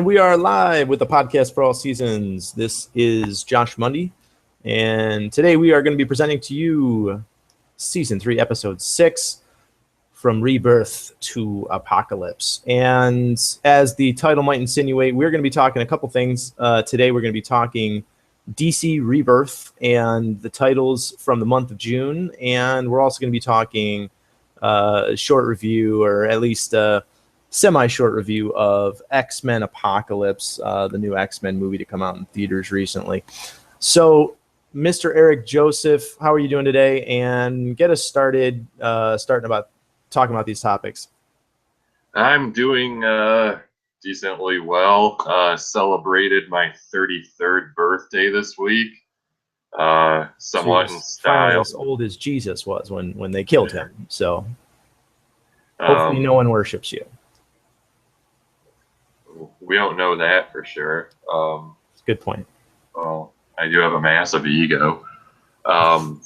We are live with the podcast for all seasons. This is Josh Mundy, and today we are going to be presenting to you Season 3, Episode 6, From Rebirth to Apocalypse. And as the title might insinuate, we're going to be talking a couple things. Today we're going to be talking DC Rebirth and the titles from the month of June, and we're also going to be talking a short review, or at least semi-short review of X-Men Apocalypse, the new X-Men movie to come out in theaters recently. So, Mr. Eric Joseph, how are you doing today? And get us started, talking about these topics. I'm doing decently well. Celebrated my 33rd birthday this week. Somewhat in style. As old as Jesus was when they killed him. So, hopefully no one worships you. We don't know that for sure. That's a good point. Well, I do have a massive ego. But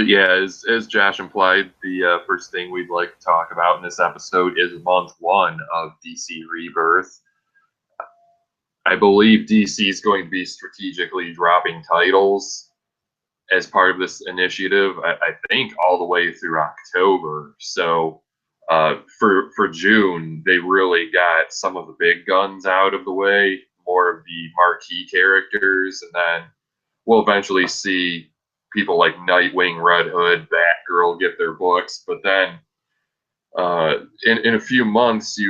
yeah, as Josh implied, the first thing we'd like to talk about in this episode is month 1 of DC Rebirth. I believe DC is going to be strategically dropping titles as part of this initiative, I think all the way through October. So for June, they really got some of the big guns out of the way, more of the marquee characters, and then we'll eventually see people like Nightwing, Red Hood, Batgirl get their books. But then in a few months,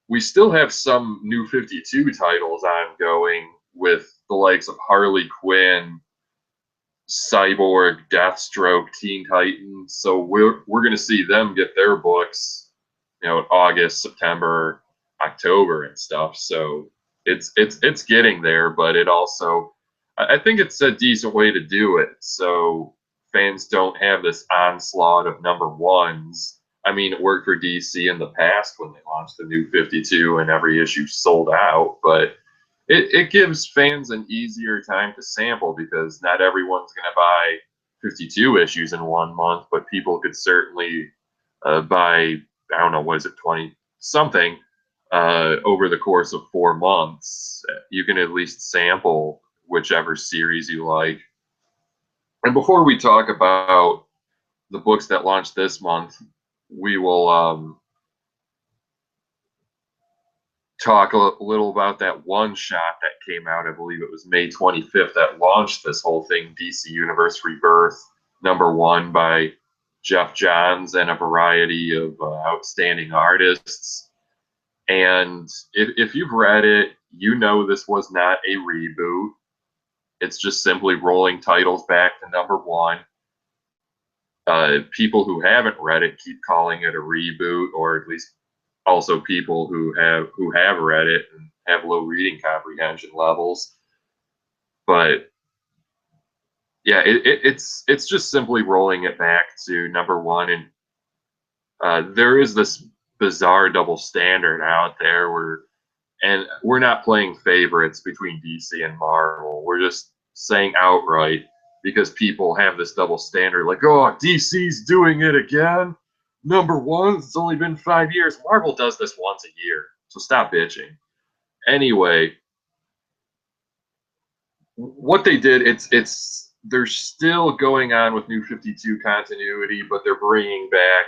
we still have some new 52 titles ongoing with the likes of Harley Quinn, Cyborg, Deathstroke, Teen Titans. So we're going to see them get their books, in August, September, October, and stuff. So it's getting there, but it also, I think it's a decent way to do it. So fans don't have this onslaught of number ones. I mean, it worked for DC in the past when they launched the new 52 and every issue sold out, but it gives fans an easier time to sample because not everyone's going to buy 52 issues in 1 month, but people could certainly buy, I don't know, what is it, 20 something over the course of 4 months. You can at least sample whichever series you like. And before we talk about the books that launched this month, we will talk a little about that one shot that came out. I believe it was May 25th that launched this whole thing, DC Universe Rebirth, #1 by Jeff Johns and a variety of outstanding artists. And if you've read it, you know this was not a reboot. It's just simply rolling titles back to #1. People who haven't read it keep calling it a reboot, or at least also people who have read it and have low reading comprehension levels. But yeah, it's just simply rolling it back to #1, and there is this bizarre double standard out there and we're not playing favorites between DC and Marvel. We're just saying outright, because people have this double standard, like, oh, DC's doing it again. #1, it's only been 5 years. Marvel does this once a year, so stop bitching. Anyway, what they did, they're still going on with New 52 continuity, but they're bringing back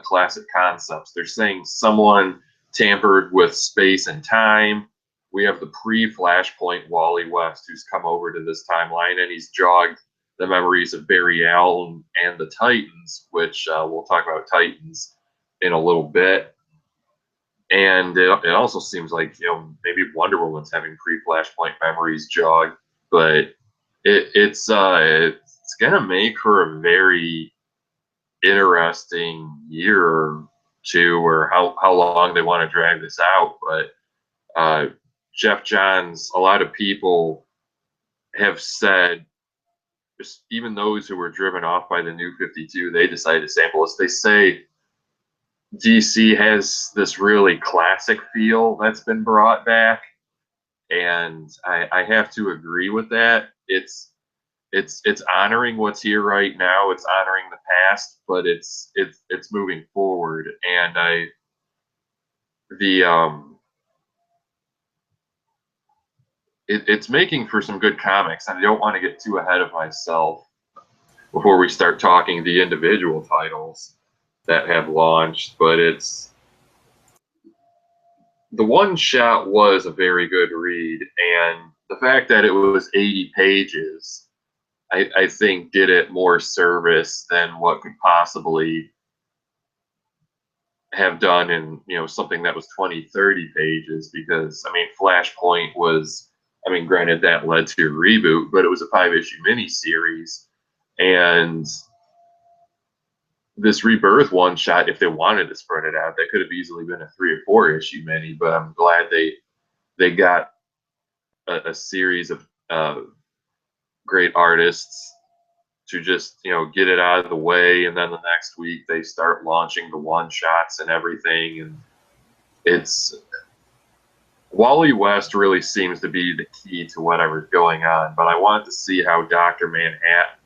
classic concepts. They're saying someone tampered with space and time. We have the pre-Flashpoint Wally West, who's come over to this timeline, and he's jogged the memories of Barry Allen and the Titans, which we'll talk about Titans in a little bit. And it also seems like, maybe Wonder Woman's having pre-Flashpoint memories jogged, but it's going to make for a very interesting year or two, or how long they want to drag this out. But Jeff Johns, a lot of people have said, just even those who were driven off by the new 52, they decided to sample us. They say DC has this really classic feel that's been brought back, and I have to agree with that. It's honoring what's here right now. It's honoring the past, but it's moving forward. And it's making for some good comics, and I don't want to get too ahead of myself before we start talking the individual titles that have launched, but the one shot was a very good read, and the fact that it was 80 pages, I think did it more service than what could possibly have done in, something that was 20, 30 pages, because I mean Flashpoint was, I mean, granted that led to a reboot, but it was a 5-issue miniseries, and this Rebirth one shot, if they wanted to spread it out, that could have easily been a 3 or 4 issue mini. But I'm glad they got a series of great artists to just get it out of the way, and then the next week they start launching the one shots and everything. And it's Wally West really seems to be the key to whatever's going on. But I want to see how Dr. Manhattan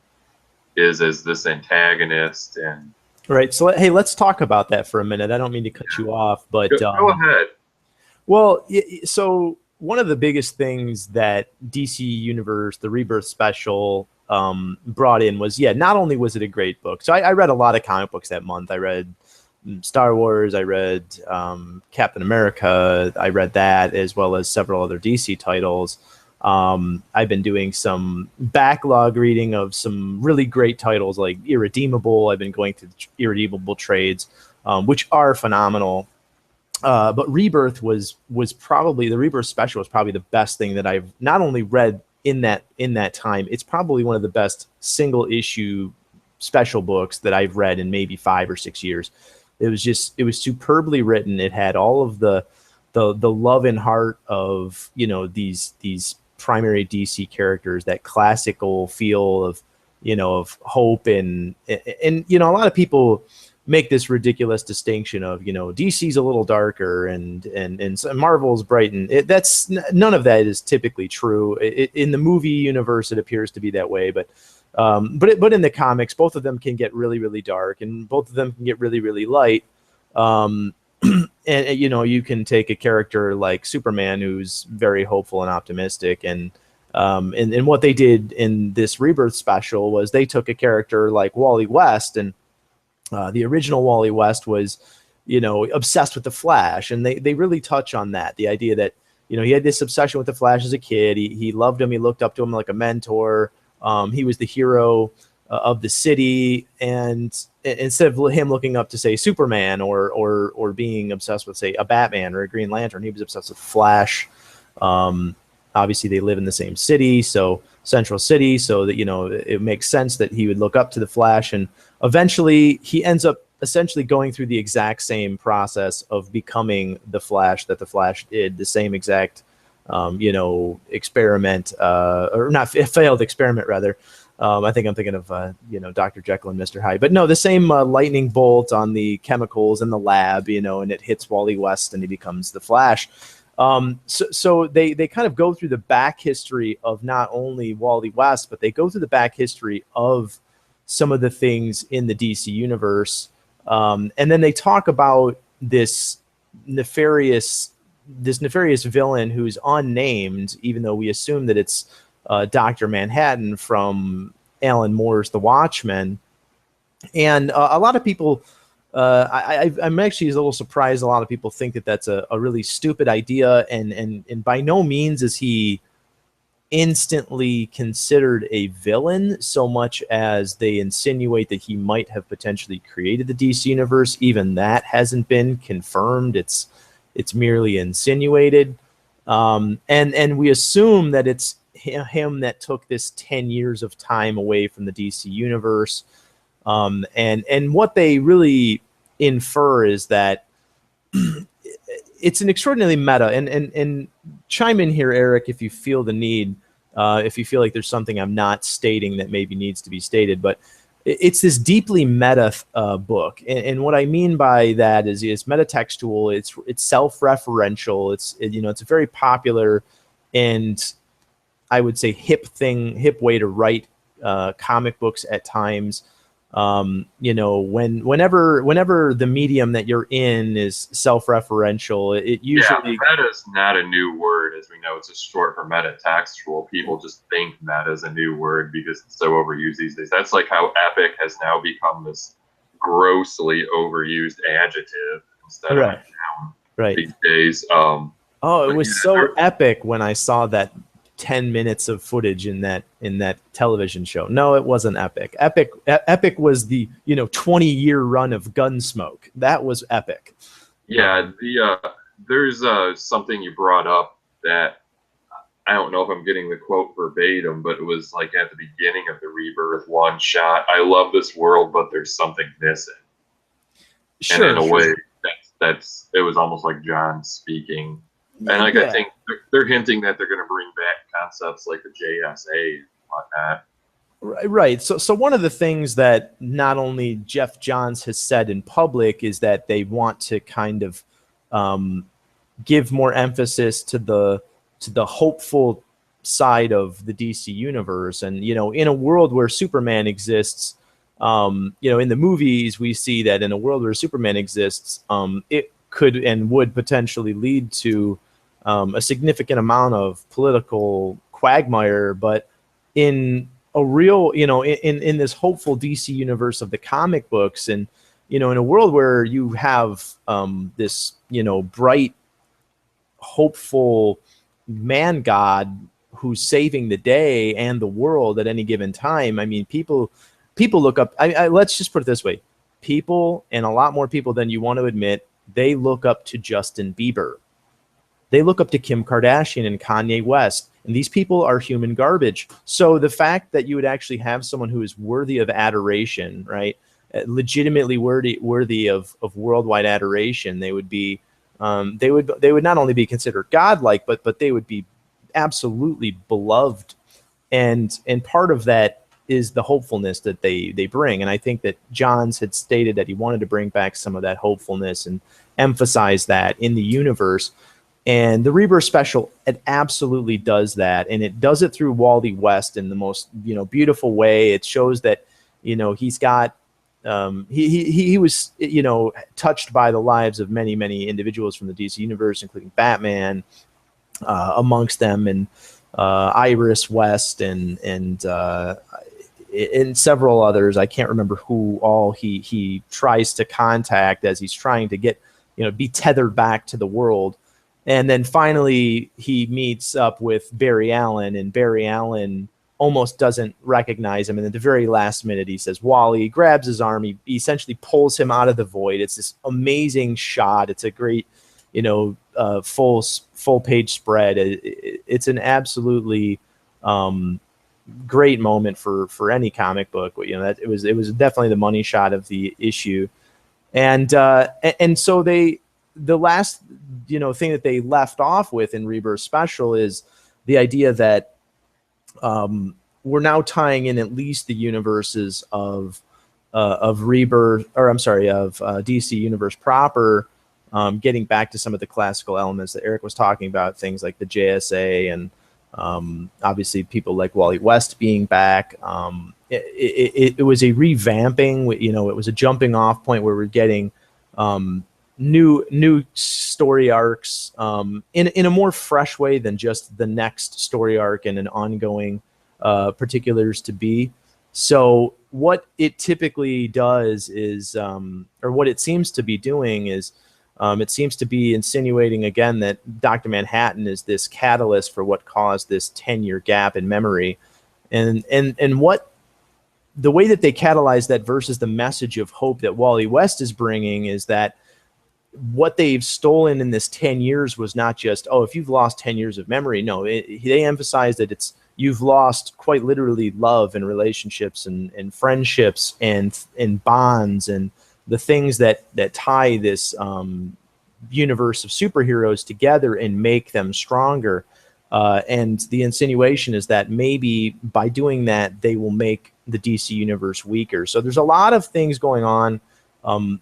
is as this antagonist. And Right. So, hey, let's talk about that for a minute. I don't mean to cut you off, but go ahead. Well, so one of the biggest things that DC Universe, the Rebirth special, brought in was, not only was it a great book. So I read a lot of comic books that month. I read Star Wars, I read Captain America, I read that, as well as several other DC titles. I've been doing some backlog reading of some really great titles like Irredeemable. I've been going through the Irredeemable trades, which are phenomenal. But Rebirth was probably, the Rebirth special was probably the best thing that I've not only read in that time. It's probably one of the best single issue special books that I've read in maybe 5 or 6 years. It was superbly written. It had all of the love and heart of these primary DC characters, that classical feel of of hope, and a lot of people make this ridiculous distinction of DC's a little darker and Marvel's bright, and that's none of that is typically true. In the movie universe, it appears to be that way, but in the comics, both of them can get really, really dark, and both of them can get really, really light. And you can take a character like Superman, who's very hopeful and optimistic, and what they did in this Rebirth special was they took a character like Wally West, and the original Wally West was obsessed with the Flash, and they really touch on that, the idea that he had this obsession with the Flash as a kid. He loved him, he looked up to him like a mentor. He was the hero of the city, and instead of him looking up to, say, Superman or being obsessed with, say, a Batman or a Green Lantern, he was obsessed with Flash. Obviously they live in the same city, so Central City, so that it makes sense that he would look up to the Flash, and eventually he ends up essentially going through the exact same process of becoming the Flash that the Flash did, the same exact experiment, or not, failed experiment rather. I think I'm thinking of Dr. Jekyll and Mr. Hyde, but no, the same lightning bolt on the chemicals in the lab, and it hits Wally West and he becomes the Flash. So they kind of go through the back history of not only Wally West, but they go through the back history of some of the things in the DC universe. And then they talk about this nefarious villain who's unnamed, even though we assume that it's Dr. Manhattan from Alan Moore's The Watchmen. And a lot of people, I'm actually a little surprised a lot of people think that that's a really stupid idea, and by no means is he instantly considered a villain, so much as they insinuate that he might have potentially created the DC universe. Even that hasn't been confirmed. It's merely insinuated. And we assume that it's him that took this 10 years of time away from the DC universe. And what they really infer is that it's an extraordinarily meta, and chime in here, Eric, if you feel the need, if you feel like there's something I'm not stating that maybe needs to be stated, but it's this deeply meta book. And what I mean by that is it's metatextual, it's self-referential, it's a very popular and I would say hip way to write comic books at times. Whenever the medium that you're in is self-referential, it usually meta is not a new word, as we know. It's just short for metatextual. People just think meta is a new word because it's so overused these days. That's like how epic has now become this grossly overused adjective instead of a noun these days. It was so epic when I saw that 10 minutes of footage in that television show. No, it wasn't epic. Epic was the 20-year run of Gunsmoke. That was epic. Yeah, there's something you brought up that I don't know if I'm getting the quote verbatim, but it was like at the beginning of the Rebirth one shot. I love this world, but there's something missing. Sure, and in a way, that's it was almost like John speaking. And I think they're hinting that they're going to bring back concepts like the JSA and whatnot. Right. So one of the things that not only Jeff Johns has said in public is that they want to kind of give more emphasis to the hopeful side of the DC universe. And, in a world where Superman exists, in the movies, we see that in a world where Superman exists, it could and would potentially lead to a significant amount of political quagmire. But in a real, in this hopeful DC universe of the comic books, and, in a world where you have this, bright, hopeful man god who's saving the day and the world at any given time. I mean, people look up. Let's just put it this way: people, and a lot more people than you want to admit, they look up to Justin Bieber. They look up to Kim Kardashian and Kanye West, and these people are human garbage. So the fact that you would actually have someone who is worthy of adoration, right, legitimately worthy of worldwide adoration, they would be, they would not only be considered godlike, but they would be absolutely beloved, and part of that is the hopefulness that they bring. And I think that Johns had stated that he wanted to bring back some of that hopefulness and emphasize that in the universe. And the Rebirth special, it absolutely does that, and it does it through Wally West in the most beautiful way. It shows that he's got he was touched by the lives of many individuals from the DC universe, including Batman, amongst them, and Iris West, and several others. I can't remember who all he tries to contact as he's trying to get be tethered back to the world. And then finally he meets up with Barry Allen, and Barry Allen almost doesn't recognize him. And at the very last minute, he says, Wally, grabs his arm. He essentially pulls him out of the void. It's this amazing shot. It's a great, full page spread. It's an absolutely great moment for any comic book. That it was definitely the money shot of the issue. And so the last thing that they left off with in Rebirth Special is the idea that we're now tying in at least the universes of Rebirth, or I'm sorry, of DC Universe proper, getting back to some of the classical elements that Eric was talking about, things like the JSA and obviously people like Wally West being back. It was a revamping, it was a jumping off point where we're getting new story arcs in a more fresh way than just the next story arc and an ongoing particulars to be. So what it typically does is, or what it seems to be doing is, it seems to be insinuating again that Dr. Manhattan is this catalyst for what caused this 10-year gap in memory, and what the way that they catalyze that versus the message of hope that Wally West is bringing is that what they've stolen in this 10 years was not just, if you've lost 10 years of memory. No, they emphasize that you've lost quite literally love and relationships and friendships and bonds and the things that tie this universe of superheroes together and make them stronger. And the insinuation is that maybe by doing that, they will make the DC universe weaker. So there's a lot of things going on.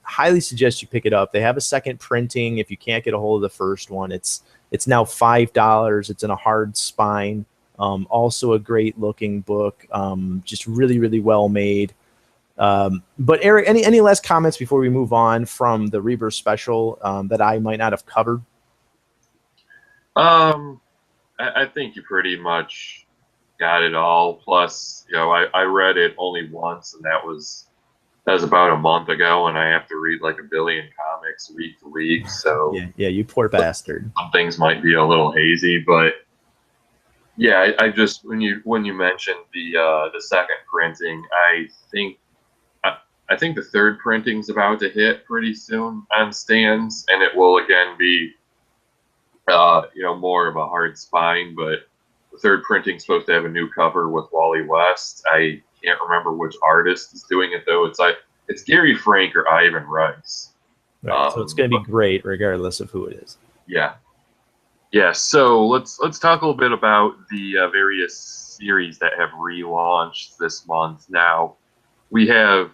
Highly suggest you pick it up. They have a second printing. If you can't get a hold of the first one, it's now $5. It's in a hard spine. Also a great looking book. Just really, really well made. But Eric, any last comments before we move on from the Rebirth special that I might not have covered? I think you pretty much got it all. Plus, I read it only once, and that was about a month ago, and I have to read like a billion comics week to week. So yeah, you poor bastard. Some things might be a little hazy, but yeah, I just when you mentioned the second printing, I think the third printing's about to hit pretty soon on stands, and it will again be more of a hard spine, but the third printing's supposed to have a new cover with Wally West. I can't remember which artist is doing it though. It's Gary Frank or Ivan Rice. Right, so it's going to be great regardless of who it is. Yeah. So let's talk a little bit about the various series that have relaunched this month. Now we have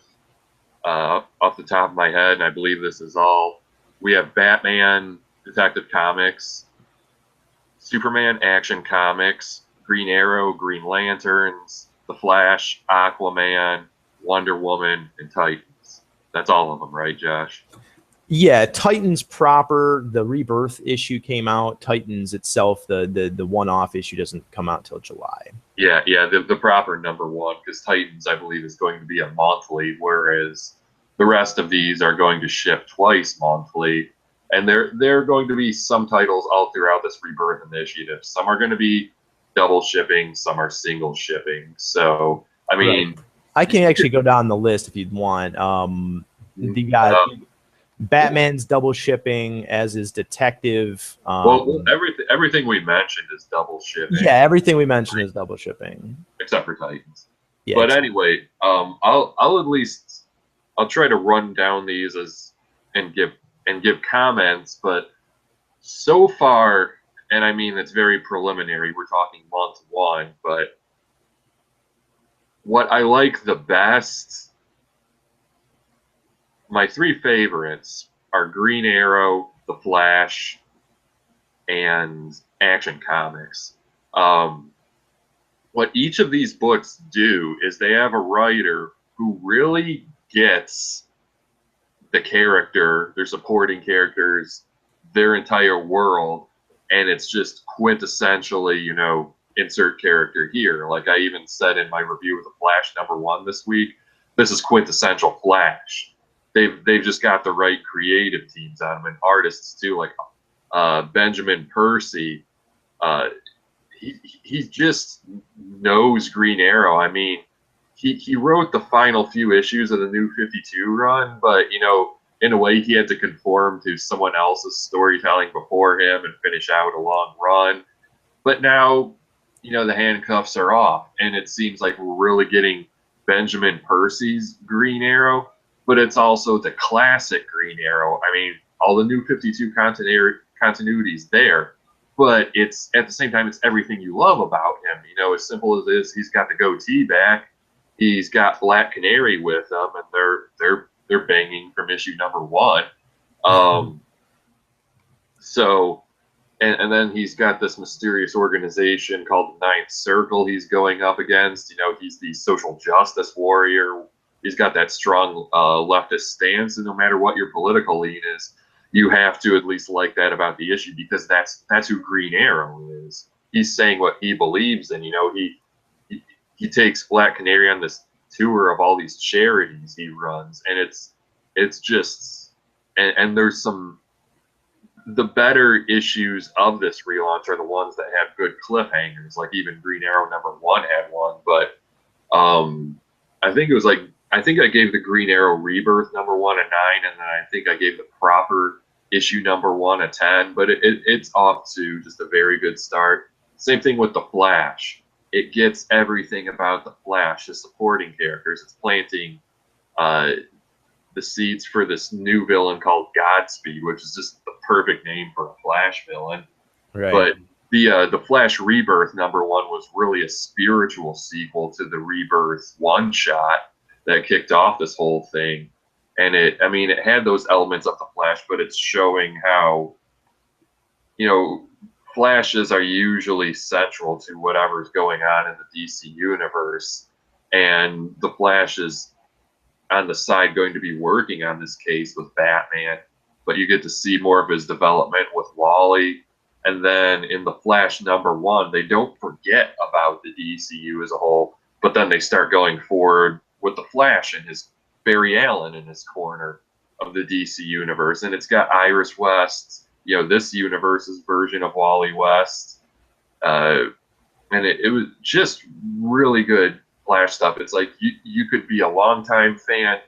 off the top of my head, and I believe this is all, we have Batman Detective Comics, Superman Action Comics, Green Arrow, Green Lanterns, The Flash, Aquaman, Wonder Woman, and Titans. That's all of them, right, Josh? Yeah, Titans proper, the Rebirth issue came out. Titans itself, the one-off issue doesn't come out till July. Yeah, the proper number one, because Titans, I believe, is going to be a monthly, whereas the rest of these are going to ship twice monthly. And there are going to be some titles all throughout this Rebirth initiative. Some are going to be double shipping, some are single shipping. So, I mean... Right. I can actually go down the list if you'd want. You got Batman's double shipping, as is Detective. Well, everything we mentioned is double shipping. Yeah, everything we mentioned is double shipping. Except for Titans. Yeah, but anyway, I'll try to run down these and give comments, but so far, and I mean it's very preliminary, we're talking month one, but what I like the best, my three favorites are Green Arrow, The Flash, and Action Comics. What each of these books do is they have a writer who really gets the character, their supporting characters, their entire world, and it's just quintessentially, insert character here. Like I even said in my review of The Flash #1 this week, this is quintessential Flash. They've just got the right creative teams on them and artists too, like Benjamin Percy. He just knows Green Arrow. I mean, he wrote the final few issues of the New 52 run, but in a way he had to conform to someone else's storytelling before him and finish out a long run. But now, the handcuffs are off, and it seems like we're really getting Benjamin Percy's Green Arrow, but it's also the classic Green Arrow. I mean, all the New 52 continuity's there, but it's at the same time it's everything you love about him. As simple as this, he's got the goatee back, he's got Black Canary with him, and they're banging from issue #1. So, and then he's got this mysterious organization called the Ninth Circle he's going up against. He's the social justice warrior. He's got that strong leftist stance, and no matter what your political lean is, you have to at least like that about the issue, because that's who Green Arrow is. He's saying what he believes in. He takes Black Canary on this tour of all these charities he runs, and it's just and there's the better issues of this relaunch are the ones that have good cliffhangers, like even Green Arrow #1 had one. But I think I gave the Green Arrow Rebirth #1 a 9, and then I think I gave the proper issue #1 a 10. But it's off to just a very good start. Same thing with the Flash. It gets everything about the Flash, the supporting characters. It's planting the seeds for this new villain called Godspeed, which is just the perfect name for a Flash villain. Right. But the Flash Rebirth #1 was really a spiritual sequel to the Rebirth one-shot that kicked off this whole thing. And it had those elements of the Flash, but it's showing how, Flashes are usually central to whatever's going on in the DC universe. And the Flash is on the side going to be working on this case with Batman, but you get to see more of his development with Wally. And then in the Flash #1, they don't forget about the DCU as a whole, but then they start going forward with the Flash and his Barry Allen in his corner of the DC universe. And it's got Iris West, this universe's version of Wally West. And it was just really good Flash stuff. It's like you could be a longtime fan.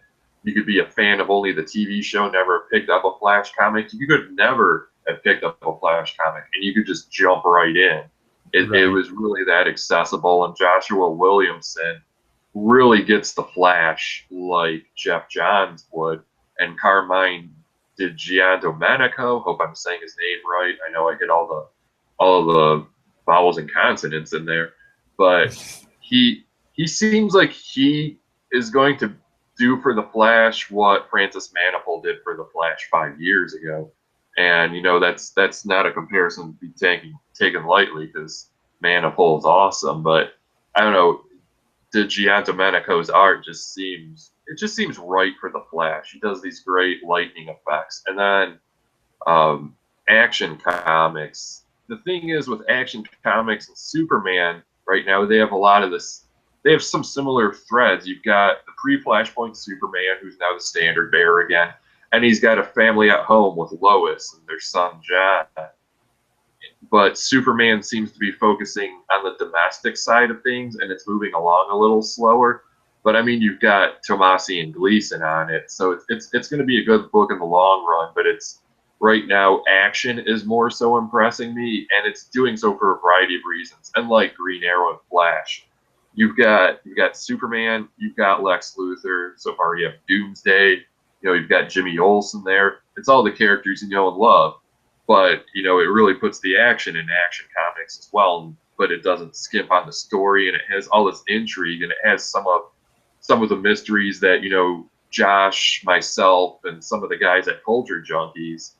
You could be a fan of only the TV show, never picked up a Flash comic. You could never have picked up a Flash comic, and you could just jump right in. It was really that accessible, and Joshua Williamson really gets the Flash like Jeff Johns would, and Carmine Domenico. Hope I'm saying his name right. I know I hit all the vowels and consonants in there, but he seems like he is going to do for the Flash what Francis Manifold did for the Flash 5 years ago. And that's not a comparison to be taken lightly, because Manifold's awesome, but I don't know, Giandomenico's art just seems right for the Flash. He does these great lightning effects. And then Action Comics. The thing is, with Action Comics and Superman right now, they have a lot of this. They have some similar threads. You've got the pre-Flashpoint Superman, who's now the standard bearer again, and he's got a family at home with Lois and their son John. But Superman seems to be focusing on the domestic side of things, and it's moving along a little slower. But I mean, you've got Tomasi and Gleason on it, so it's going to be a good book in the long run. But it's right now, Action is more so impressing me, and it's doing so for a variety of reasons. And like Green Arrow and Flash, you've got Superman, you've got Lex Luthor. So far, you have Doomsday. You've got Jimmy Olsen there. It's all the characters you know and love. But, it really puts the action in Action Comics as well. But it doesn't skimp on the story, and it has all this intrigue, and it has some of the mysteries that, Josh, myself, and some of the guys at Culture Junkies,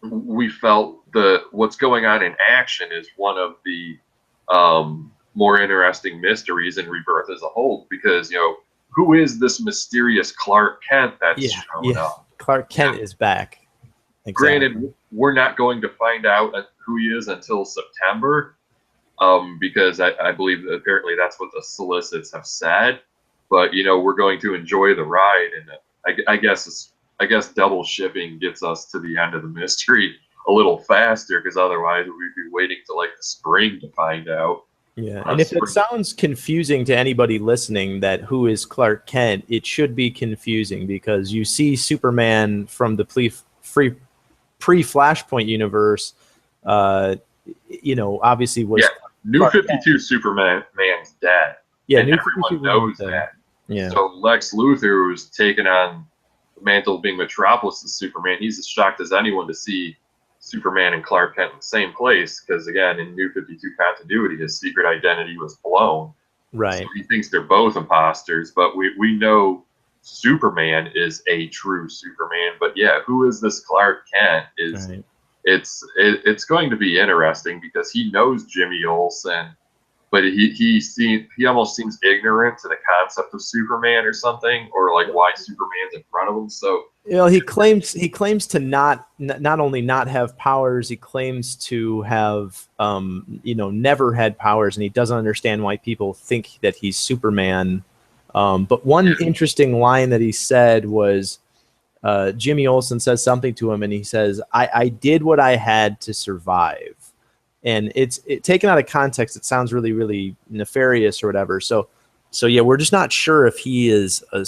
we felt what's going on in Action is one of the more interesting mysteries in Rebirth as a whole, because, who is this mysterious Clark Kent that's showing up? Clark Kent is back. Exactly. Granted, we're not going to find out who he is until September, because I believe that apparently that's what the solicits have said. But we're going to enjoy the ride, and I guess double shipping gets us to the end of the mystery a little faster, because otherwise we'd be waiting till like the spring to find out. Yeah, and if it sounds confusing to anybody listening that who is Clark Kent, it should be confusing, because you see Superman from the pre-Flashpoint universe, obviously was New Clark 52 Kent. Superman's dead. Yeah, and everyone knows that. Yeah. So Lex Luthor, who's taken on the mantle of being Metropolis' Superman, he's as shocked as anyone to see Superman and Clark Kent in the same place, because again, in New 52 continuity, his secret identity was blown. Right. So he thinks they're both imposters, but we know Superman is a true Superman. But yeah, who is this Clark Kent? Right. It's going to be interesting, because he knows Jimmy Olsen, but he almost seems ignorant to the concept of Superman or something, or like why Superman's in front of him. So he claims to not only not have powers, he claims to have never had powers, and he doesn't understand why people think that he's Superman. But one interesting line that he said was, Jimmy Olsen says something to him, and he says, I did what I had to survive. And it's taken out of context, it sounds really, really nefarious or whatever. So yeah, we're just not sure if he is a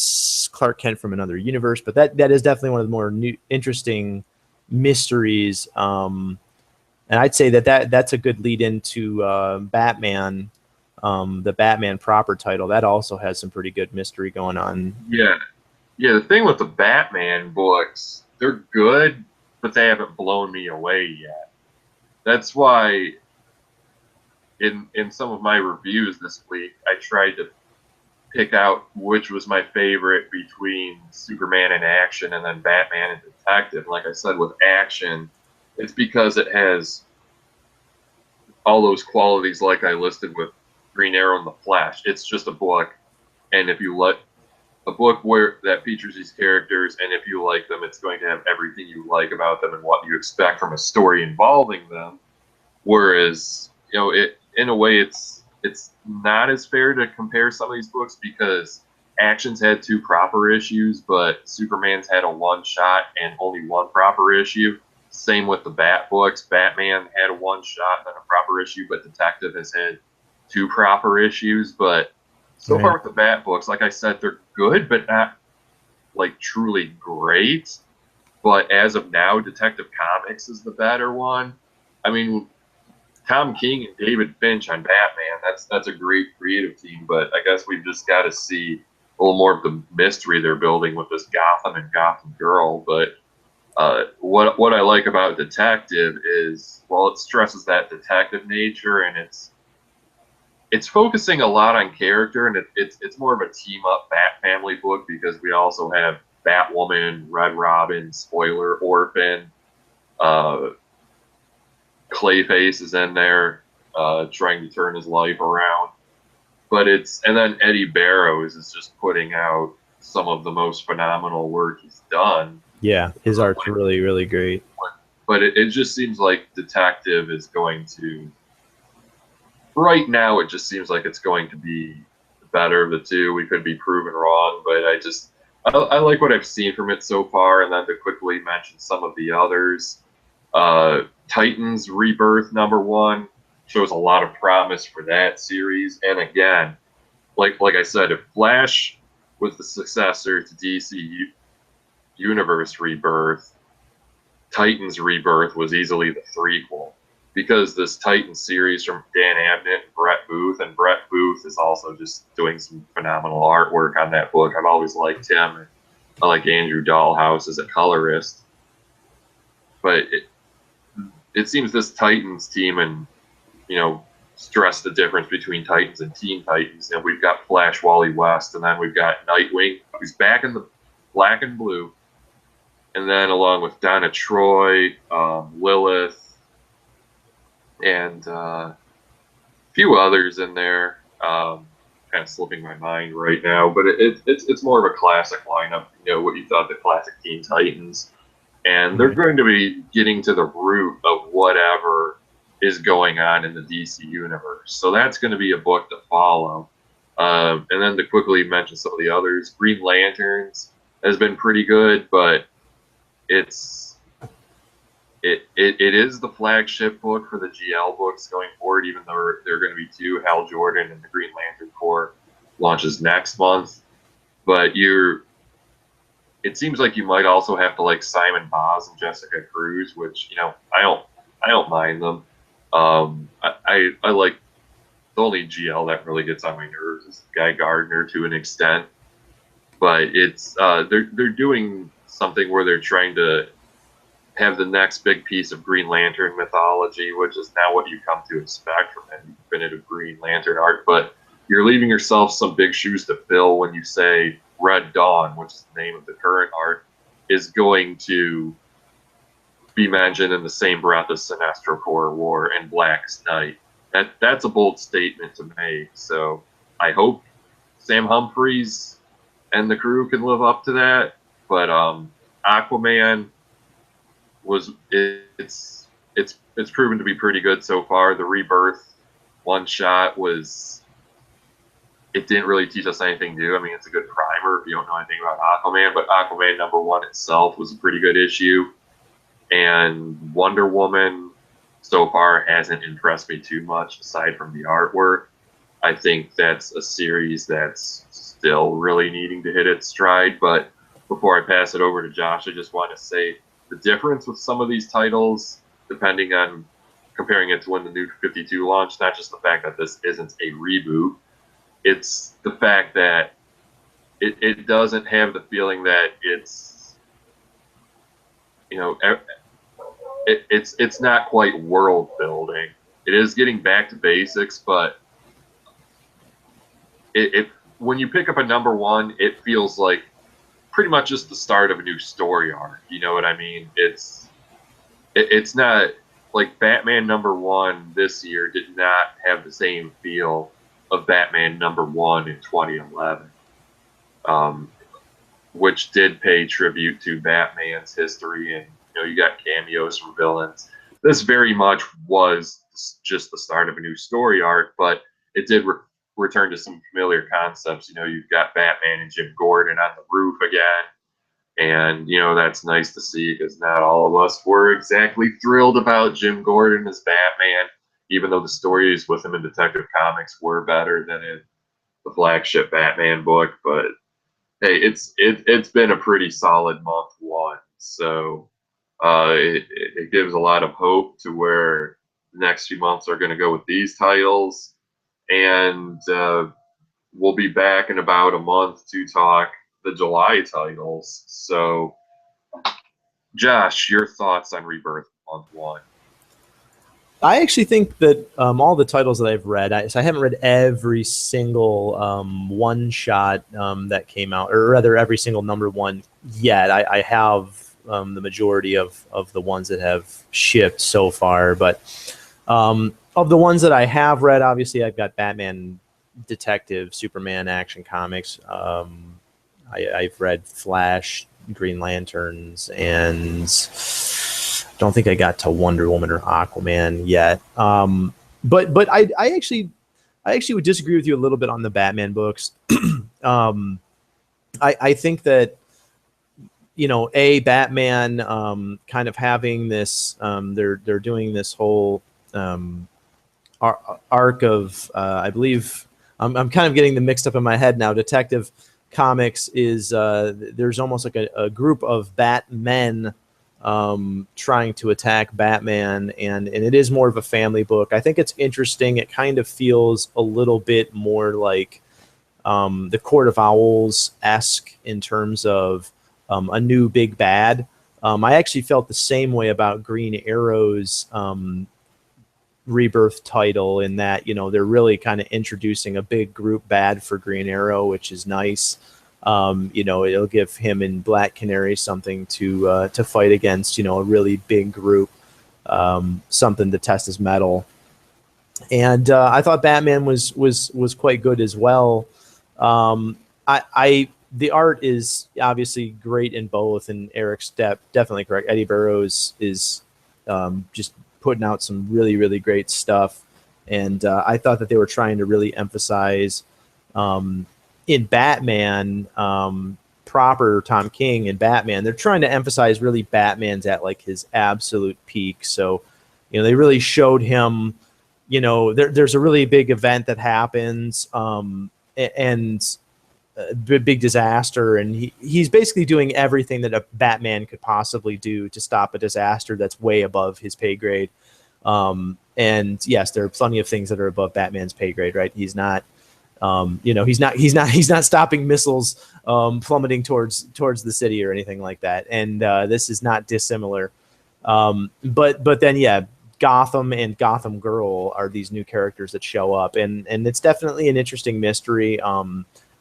Clark Kent from another universe, but that is definitely one of the more interesting mysteries. And I'd say that's a good lead into Batman, the Batman proper title. That also has some pretty good mystery going on. Yeah. The thing with the Batman books, they're good, but they haven't blown me away yet. That's why in some of my reviews this week, I tried to pick out which was my favorite between Superman and Action and then Batman and Detective. Like I said, with Action, it's because it has all those qualities like I listed with Green Arrow and the Flash. It's just a book And if you like a book that features these characters, and if you like them, it's going to have everything you like about them and what you expect from a story involving them. Whereas, in a way, it's not as fair to compare some of these books because Action's had 2 proper issues, but Superman's had a 1-shot and only 1 proper issue. Same with the Bat books. Batman had a 1-shot and a proper issue, but Detective has had 2 proper issues. But so far with the Bat books, like I said, they're good, but not like truly great. But as of now, Detective Comics is the better one. I mean, Tom King and David Finch on Batman, that's a great creative team, but I guess we've just got to see a little more of the mystery they're building with this Gotham and Gotham Girl. But what I like about Detective is, well, it stresses that detective nature, and it's focusing a lot on character, and it's more of a team up Bat family book because we also have Batwoman, Red Robin, spoiler, Orphan, Clayface is in there, trying to turn his life around. And then Eddie Barrows is just putting out some of the most phenomenal work he's done. Yeah, his art's really, really great. But it just seems like Detective is going to, right now, it just seems like it's going to be the better of the 2. We could be proven wrong, but I like what I've seen from it so far. And then to quickly mention some of the others, Titans Rebirth #1 shows a lot of promise for that series. And again, like I said, if Flash was the successor to DC Universe Rebirth, Titans Rebirth was easily the threequel, because this Titans series from Dan Abnett and Brett Booth, and Brett Booth is also just doing some phenomenal artwork on that book. I've always liked him, and I like Andrew Dahlhaus as a colorist. But it seems this Titans team, and stress the difference between Titans and Teen Titans. And we've got Flash Wally West, and then we've got Nightwing, who's back in the black and blue, and then along with Donna Troy, Lilith, and a few others in there. Kind of slipping my mind right now, but it's more of a classic lineup. What you thought, the classic Teen Titans. And they're going to be getting to the root of whatever is going on in the DC universe. So that's going to be a book to follow. And then to quickly mention some of the others, Green Lanterns has been pretty good, but it is the flagship book for the GL books going forward, even though there are going to be 2, Hal Jordan and the Green Lantern Corps launches next month. But it seems like you might also have to like Simon Boz and Jessica Cruz, which I don't mind them. I like, the only GL that really gets on my nerves is Guy Gardner to an extent, but it's they're doing something where they're trying to have the next big piece of Green Lantern mythology, which is now what you come to expect from any definitive Green Lantern art. But you're leaving yourself some big shoes to fill when you say Red Dawn, which is the name of the current art, is going to be mentioned in the same breath as Sinestro Corps War and Blackest Night. That's a bold statement to make. So I hope Sam Humphries and the crew can live up to that. But Aquaman it's proven to be pretty good so far. The Rebirth 1-shot it didn't really teach us anything new. I mean, it's a good primer if you don't know anything about Aquaman, but Aquaman #1 itself was a pretty good issue. And Wonder Woman so far hasn't impressed me too much aside from the artwork. I think that's a series that's still really needing to hit its stride. But before I pass it over to Josh, I just want to say the difference with some of these titles, depending on comparing it to when the New 52 launched, not just the fact that this isn't a reboot, it's the fact that it doesn't have the feeling that it's not quite world building. It is getting back to basics, but when you pick up a #1, it feels like pretty much just the start of a new story arc. You know what I mean? It's not like Batman #1 this year did not have the same feel of Batman #1 in 2011. which did pay tribute to Batman's history, and you got cameos from villains. This very much was just the start of a new story arc, but it did return to some familiar concepts. You've got Batman and Jim Gordon on the roof again, and that's nice to see, because not all of us were exactly thrilled about Jim Gordon as Batman, even though the stories with him in Detective Comics were better than in the flagship Batman book. But hey, it's been a pretty solid month one, so it gives a lot of hope to where the next few months are going to go with these titles, and we'll be back in about a month to talk the July titles. So, Josh, your thoughts on Rebirth month one? I actually think that all the titles that I've read, so I haven't read every single one shot that came out, or rather every single number one yet. I have the majority of the ones that have shipped so far, but of the ones that I have read, obviously I've got Batman Detective, Superman Action Comics. I've read Flash, Green Lanterns, and don't think I got to Wonder Woman or Aquaman yet. But I actually would disagree with you a little bit on the Batman books. I think that Batman kind of having this they're doing this whole arc of I believe I'm kind of getting them mixed up in my head now. Detective Comics is there's almost like a group of Batmen trying to attack Batman, and it is more of a family book. I think it's interesting. It kind of feels a little bit more like the Court of Owls-esque in terms of a new big bad. I actually felt the same way about Green Arrow's Rebirth title, in that they're really kind of introducing a big group bad for Green Arrow, which is nice. It'll give him and Black Canary something to fight against, a really big group, something to test his mettle. And I thought Batman was quite good as well. The art is obviously great in both, and Eric's definitely correct. Eddie Burrows is just putting out some really, really great stuff. And I thought that they were trying to really emphasize in Batman, proper Tom King and Batman, they're trying to emphasize really Batman's at like his absolute peak. So, they really showed him, there's a really big event that happens and a big disaster. And he's basically doing everything that a Batman could possibly do to stop a disaster that's way above his pay grade. And yes, there are plenty of things that are above Batman's pay grade, right? He's not, he's not stopping missiles plummeting towards the city or anything like that. And this is not dissimilar. But then, yeah, Gotham and Gotham Girl are these new characters that show up, and it's definitely an interesting mystery.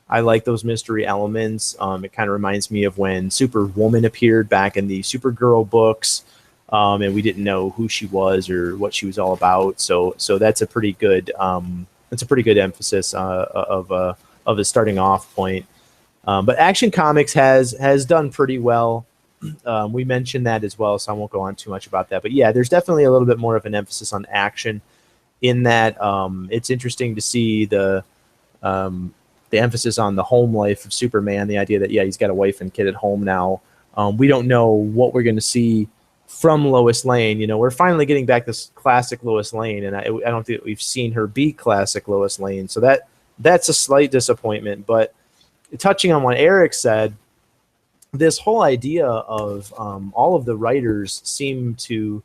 I like those mystery elements. It kind of reminds me of when Superwoman appeared back in the Supergirl books, and we didn't know who she was or what she was all about. So that's a pretty good emphasis of a starting off point. But Action Comics has done pretty well. We mentioned that as well, so I won't go on too much about that. But yeah, there's definitely a little bit more of an emphasis on action in that. It's interesting to see the emphasis on the home life of Superman, the idea that, yeah, he's got a wife and kid at home now. We don't know what we're going to see from Lois Lane. We're finally getting back this classic Lois Lane, and I don't think we've seen her be classic Lois Lane. So that's a slight disappointment. But touching on what Eric said, this whole idea of all of the writers seem to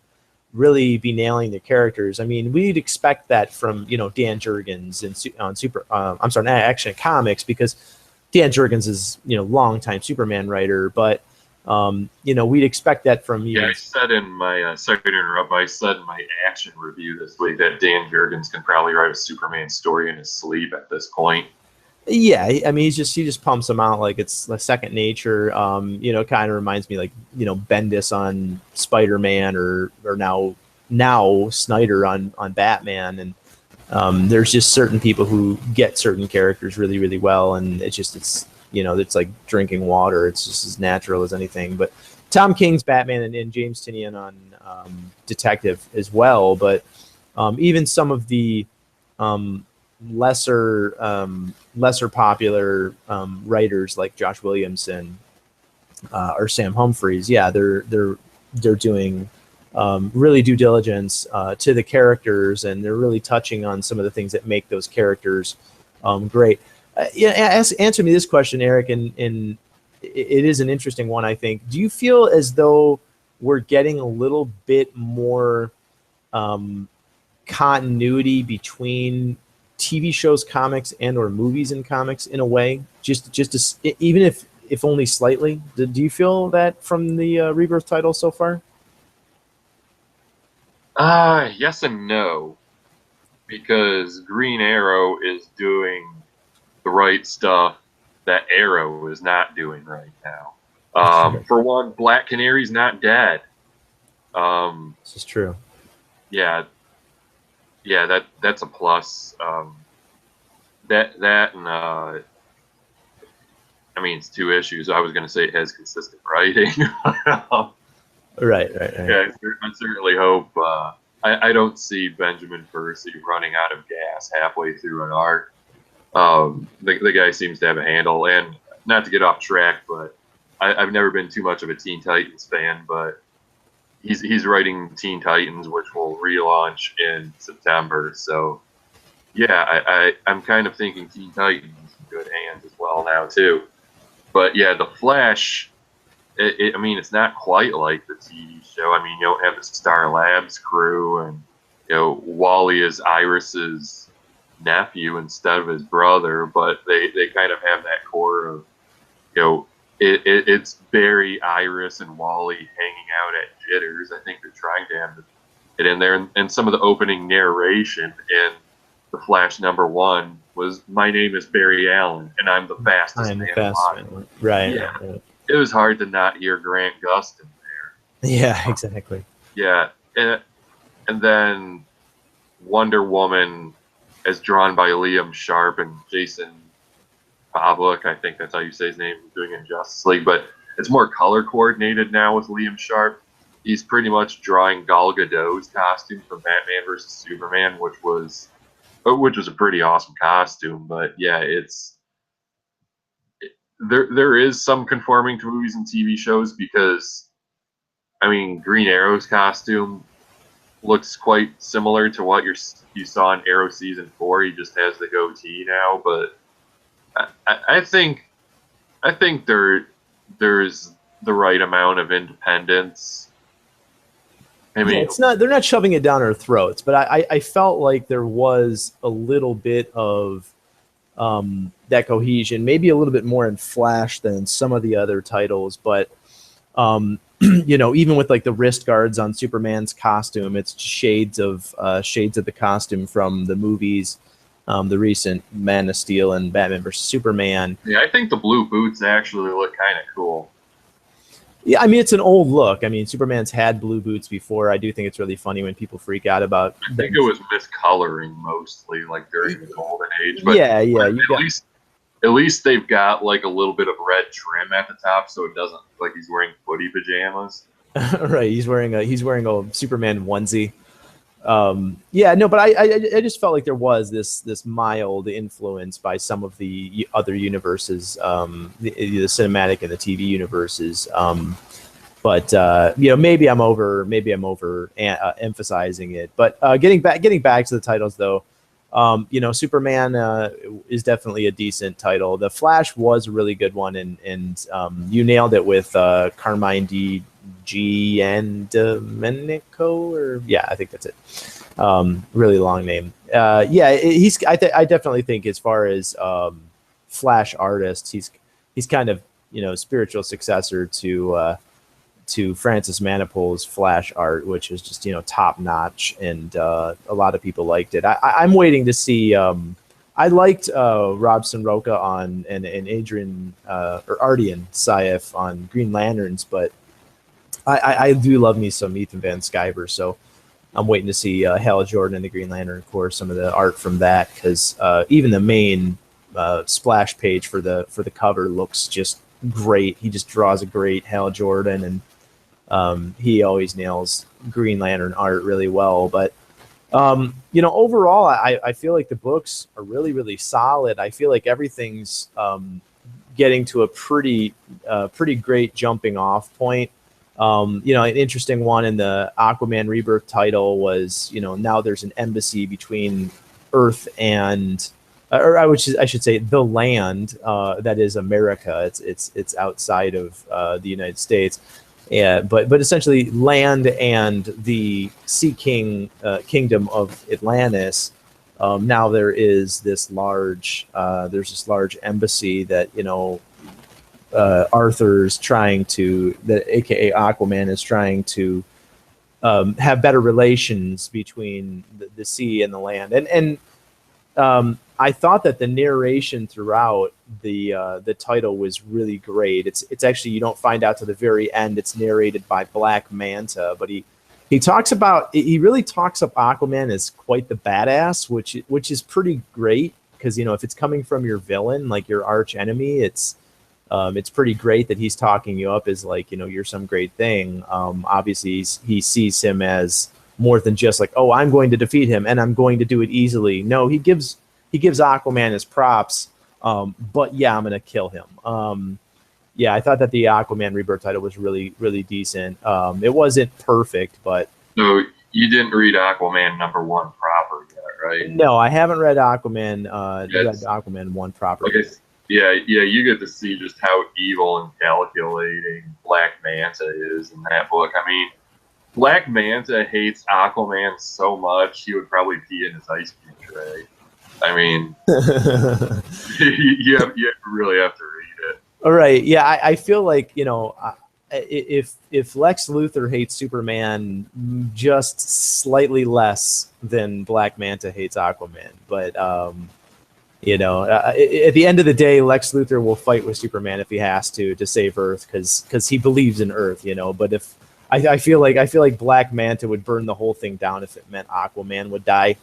really be nailing the characters. I mean, we'd expect that from Dan Jurgens on Action Comics, because Dan Jurgens is longtime Superman writer, but we'd expect that from you. Yeah, I said in my sorry to interrupt. I said in my action review this week that Dan Jurgens can probably write a Superman story in his sleep at this point. Yeah, I mean, he just pumps them out like it's like second nature. Kind of reminds me like Bendis on Spider-Man or now Snyder on Batman, and there's just certain people who get certain characters really, really well, and it's it's like drinking water. It's just as natural as anything. But Tom King's Batman and James Tynion on Detective as well. But even some of the lesser popular writers like Josh Williamson or Sam Humphries, they're doing really due diligence to the characters, and they're really touching on some of the things that make those characters great. Answer me this question, Eric, and it is an interesting one, I think. Do you feel as though we're getting a little bit more continuity between TV shows, comics, and or movies and comics in a way? Even if only slightly. Do you feel that from the Rebirth title so far? Yes and no, because Green Arrow is doing the right stuff that Arrow is not doing right now. For one, Black Canary's not dead. This is true. Yeah, that's a plus. That and I mean, it's 2 issues. I was going to say it has consistent writing. Right. Yeah, I certainly hope. I don't see Benjamin Percy running out of gas halfway through an arc. The guy seems to have a handle. And not to get off track, but I've never been too much of a Teen Titans fan. But he's writing Teen Titans, which will relaunch in September. So yeah, I'm kind of thinking Teen Titans is in good hands as well now too. But yeah, the Flash. I mean, it's not quite like the TV show. I mean, you don't have the Star Labs crew, and Wally is Iris's nephew instead of his brother. But they kind of have that core of it's Barry, Iris, and Wally hanging out at Jitters. I think they're trying to have it in there, and some of the opening narration in the Flash *1 was, "My name is Barry Allen, and I'm the fastest man alive." Right. Yeah. Right. It was hard to not hear Grant Gustin there. Yeah, exactly. Yeah, and then Wonder Woman, as drawn by Liam Sharp and Jason Pavlik, I think that's how you say his name, doing in Justice League, but it's more color coordinated now with Liam Sharp. He's pretty much drawing Gal Gadot's costume from Batman vs Superman, which was a pretty awesome costume. But yeah, There is some conforming to movies and TV shows, because, I mean, Green Arrow's costume looks quite similar to what you saw in Arrow season 4. He just has the goatee now, but I think there's the right amount of independence. I mean, they're not shoving it down our throats, but I felt like there was a little bit of that cohesion, maybe a little bit more in Flash than some of the other titles, but even with like the wrist guards on Superman's costume, it's shades of the costume from the movies, the recent Man of Steel and Batman vs Superman. Yeah, I think the blue boots actually look kind of cool. Yeah, I mean, it's an old look. I mean, Superman's had blue boots before. I do think it's really funny when people freak out about. I think it was miscoloring mostly, like during the Golden Age. But yeah. At least they've got like a little bit of red trim at the top, so it doesn't look like he's wearing footy pajamas. Right, he's wearing a Superman onesie. But I just felt like there was this mild influence by some of the other universes, the cinematic and the TV universes. But maybe I'm over emphasizing it. But getting back to the titles though, Superman is definitely a decent title. The Flash was a really good one, and you nailed it with Carmine Domenico, I think that's it. Really long name. I definitely think, as far as Flash artists, he's kind of spiritual successor to Francis Manipul's Flash art, which is just top notch, and a lot of people liked it. I'm waiting to see. I liked Rob Sonroka on and Adrian or Ardian Syaf on Green Lanterns, but I do love me some Ethan Van Sciver, so I'm waiting to see Hal Jordan and the Green Lantern Corps, some of the art from that, because even the main splash page for the cover looks just great. He just draws a great Hal Jordan, and he always nails Green Lantern art really well. But overall, I feel like the books are really, really solid. I feel like everything's getting to a pretty great jumping off point. An interesting one in the Aquaman Rebirth title was, now there's an embassy between Earth and, I should say, the land that is America. It's outside of the United States. Yeah, but essentially land and the Sea King kingdom of Atlantis. Now there is this large embassy that Arthur's trying to, aka Aquaman is trying to have better relations between the sea and the land. And I thought that the narration throughout the title was really great. It's actually, you don't find out to the very end. It's narrated by Black Manta, but he really talks up Aquaman as quite the badass, which is pretty great, because if it's coming from your villain, like your arch enemy, it's pretty great that he's talking you up as like, you're some great thing. Obviously he sees him as more than just like, oh, I'm going to defeat him and I'm going to do it easily. No, he gives Aquaman his props. But yeah, I'm going to kill him. I thought that the Aquaman Rebirth title was really, really decent. It wasn't perfect, but. So you didn't read Aquaman #1 proper yet, right? No, I haven't read Aquaman, read Aquaman 1 proper. Okay. Yeah, you get to see just how evil and calculating Black Manta is in that book. I mean, Black Manta hates Aquaman so much he would probably pee in his ice cream tray. I mean, you really have to read it. All right, yeah, I feel like if Lex Luthor hates Superman just slightly less than Black Manta hates Aquaman, but at the end of the day, Lex Luthor will fight with Superman if he has to save Earth, because he believes in Earth, But if I feel like Black Manta would burn the whole thing down if it meant Aquaman would die.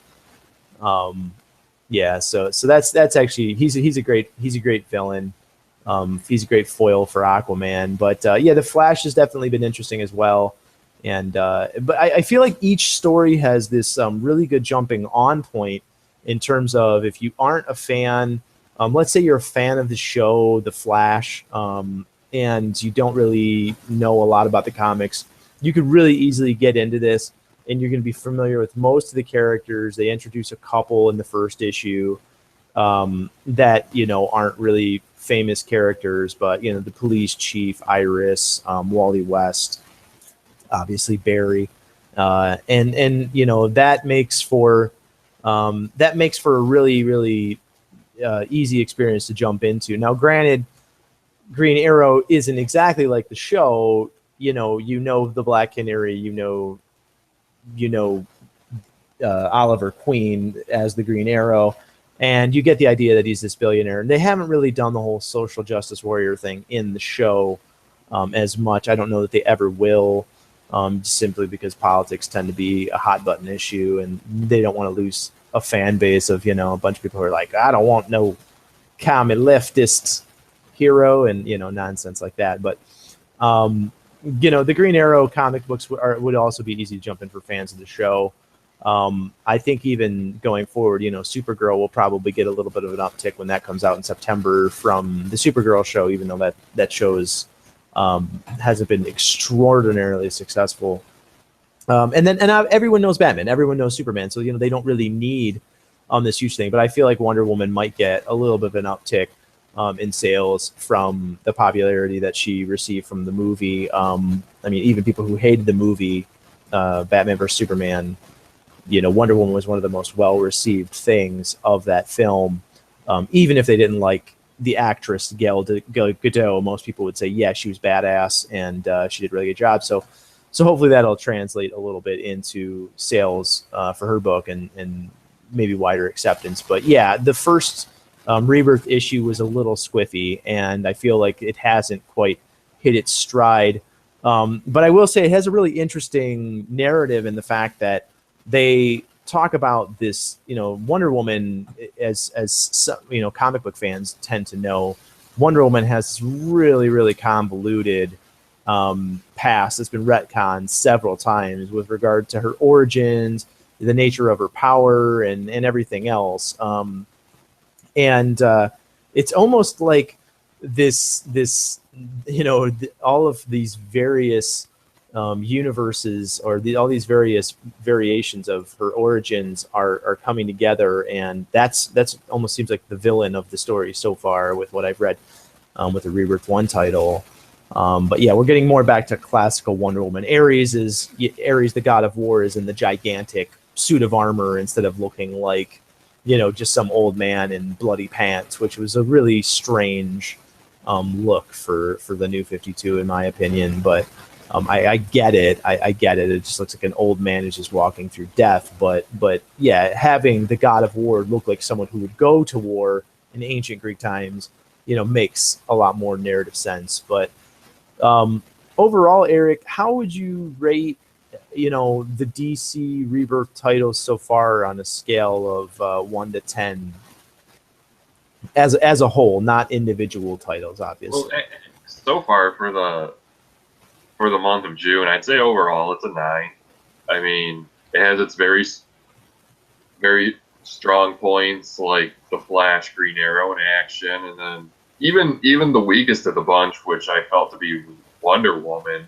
So that's actually he's a great villain. He's a great foil for Aquaman. But the Flash has definitely been interesting as well. And but I feel like each story has this really good jumping on point in terms of, if you aren't a fan, let's say you're a fan of the show, The Flash, and you don't really know a lot about the comics, you could really easily get into this, and you're going to be familiar with most of the characters. They introduce a couple in the first issue that aren't really famous characters, but the police chief, Iris, Wally West, obviously Barry, and that makes for a really, really easy experience to jump into. Now, granted, Green Arrow isn't exactly like the show. The Black Canary, Oliver Queen as the Green Arrow, and you get the idea that he's this billionaire. And they haven't really done the whole social justice warrior thing in the show as much. I don't know that they ever will, simply because politics tend to be a hot button issue, and they don't want to lose a fan base of a bunch of people who are like, I don't want no commie leftist hero and nonsense like that. But the Green Arrow comic books would also be easy to jump in for fans of the show. I think even going forward, Supergirl will probably get a little bit of an uptick when that comes out in September from the Supergirl show, even though that show hasn't been extraordinarily successful. And everyone knows Batman, everyone knows Superman, so they don't really need this huge thing. But I feel like Wonder Woman might get a little bit of an uptick in sales from the popularity that she received from the movie. Even people who hated the movie, Batman vs Superman, Wonder Woman was one of the most well-received things of that film. Even if they didn't like the actress Gal Gadot, most people would say, yeah, she was badass and she did a really good job. So hopefully that'll translate a little bit into sales for her book and maybe wider acceptance. But yeah, the first Rebirth issue was a little squiffy, and I feel like it hasn't quite hit its stride. But I will say it has a really interesting narrative in the fact that they talk about this, Wonder Woman, as comic book fans tend to know, Wonder Woman has this really, really convoluted past that's been retconned several times with regard to her origins, the nature of her power, and everything else. And it's almost like this all of these various universes, or all these various variations of her origins are coming together, and that's almost seems like the villain of the story so far with what I've read with the Rebirth 1 title. But yeah, we're getting more back to classical Wonder Woman. Ares, the god of war, is in the gigantic suit of armor instead of looking like just some old man in bloody pants, which was a really strange look for the New 52, in my opinion. But I get it. I get it. It just looks like an old man who's just walking through death. But yeah, having the god of war look like someone who would go to war in ancient Greek times, makes a lot more narrative sense. But overall, Eric, how would you rate, the DC Rebirth titles so far on a scale of 1 to 10, as a whole, not individual titles, obviously? Well, so far for the month of June, I'd say overall it's a 9. I mean, it has its very, very strong points, like the Flash, Green Arrow in action, and then even the weakest of the bunch, which I felt to be Wonder Woman,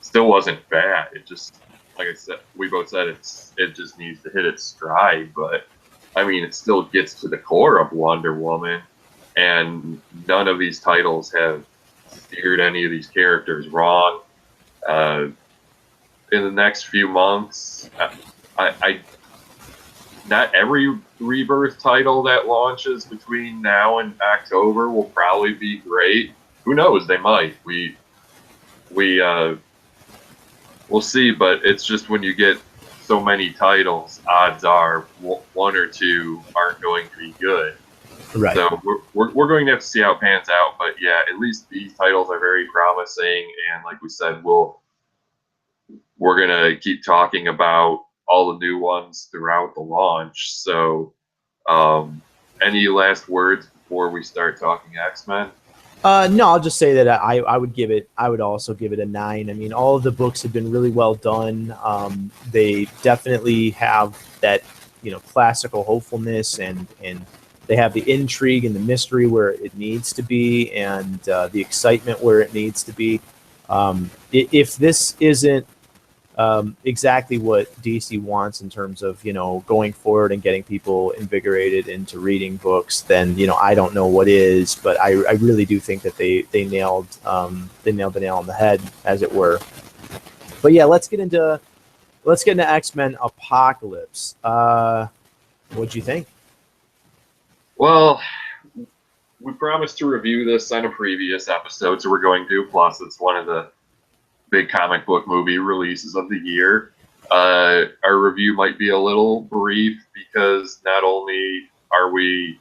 still wasn't bad. It just, like I said, we both said it just needs to hit its stride, but I mean, it still gets to the core of Wonder Woman, and none of these titles have steered any of these characters wrong. In the next few months, I not every Rebirth title that launches between now and October will probably be great. Who knows? They might. We'll see. But it's just when you get so many titles, odds are one or two aren't going to be good. Right. So we're going to have to see how it pans out. But yeah, at least these titles are very promising. And like we said, we're going to keep talking about all the new ones throughout the launch. So any last words before we start talking X-Men? No, I'll just say that I would also give it a 9. I mean, all of the books have been really well done. They definitely have that, classical hopefulness, and they have the intrigue and the mystery where it needs to be, and the excitement where it needs to be. If this isn't exactly what DC wants in terms of going forward and getting people invigorated into reading books, then I don't know what is. But I really do think that they nailed the nail on the head, as it were. But yeah, let's get into X-Men Apocalypse. What'd you think? Well, we promised to review this on a previous episode, so we're going to. Plus, it's one of the big comic book movie releases of the year. Our review might be a little brief because not only are we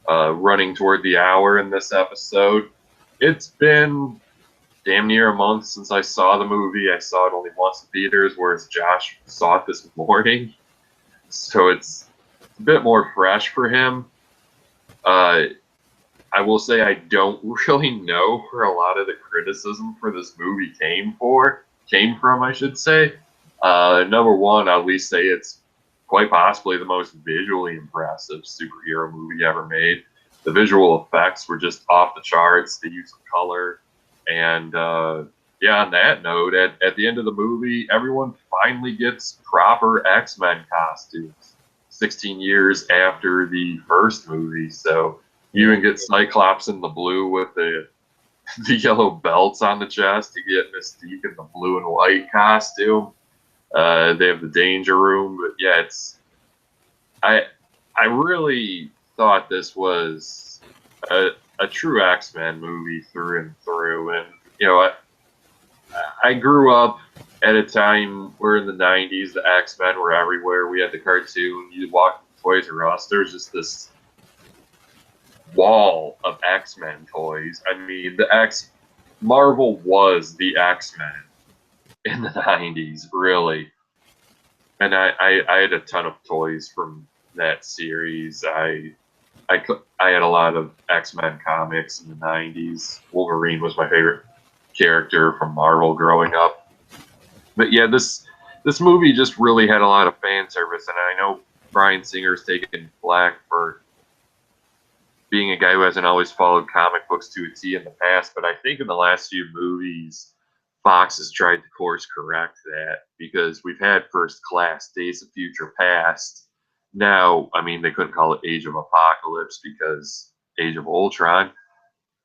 running toward the hour in this episode, it's been damn near a month since I saw the movie. I saw it only once in theaters, whereas Josh saw it this morning. So it's a bit more fresh for him. I will say I don't really know where a lot of the criticism for this movie came from, I should say. Number one, I'll at least say it's quite possibly the most visually impressive superhero movie ever made. The visual effects were just off the charts, the use of color. And yeah, on that note, at the end of the movie, everyone finally gets proper X-Men costumes 16 years after the first movie. So you even get Cyclops in the blue with the yellow belts on the chest. You get Mystique in the blue and white costume. They have the Danger Room. But yeah, I really thought this was a true X-Men movie through and through. And, I grew up at a time where in the 90s, the X-Men were everywhere. We had the cartoon. You walk to Toys R Us. There's just this wall of X-Men toys. I mean, Marvel was the X-Men in the 90s, really. And I had a ton of toys from that series. I had a lot of X-Men comics in the 90s. Wolverine was my favorite character from Marvel growing up. But yeah, this movie just really had a lot of fan service, and I know Bryan Singer's taken flack for being a guy who hasn't always followed comic books to a T in the past, but I think in the last few movies, Fox has tried to course correct that because we've had First Class, Days of Future Past. Now, I mean, they couldn't call it Age of Apocalypse because Age of Ultron,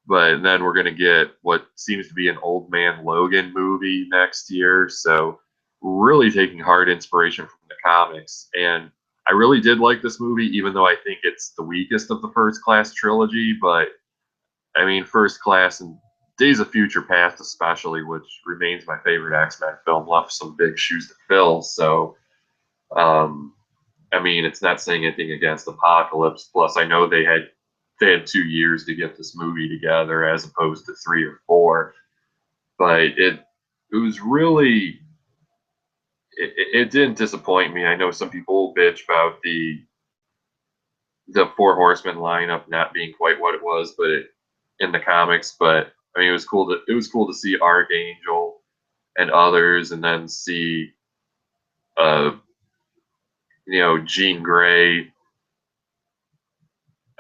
but then we're going to get what seems to be an Old Man Logan movie next year. So, really taking hard inspiration from the comics. And I really did like this movie, even though I think it's the weakest of the First Class trilogy. But I mean, First Class and Days of Future Past, especially, which remains my favorite X-Men film, left some big shoes to fill. So, um, I mean, it's not saying anything against Apocalypse. Plus, I know they had 2 years to get this movie together, as opposed to 3 or 4. But it was really it didn't disappoint me. I know some people bitch about the Four Horsemen lineup not being quite what it was, but in the comics. But I mean, it was cool to see Archangel and others, and then see uh Jean Grey,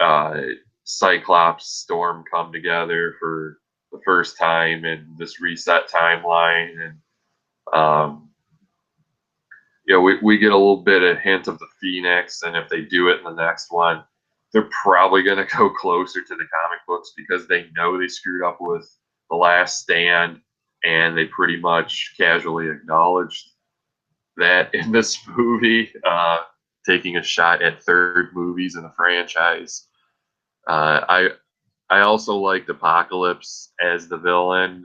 uh, Cyclops, Storm come together for the first time in this reset timeline, and um, we get a little bit of hint of the Phoenix, and if they do it in the next one, they're probably going to go closer to the comic books because they know they screwed up with The Last Stand, and they pretty much casually acknowledged that in this movie, taking a shot at third movies in the franchise. I also liked Apocalypse as the villain.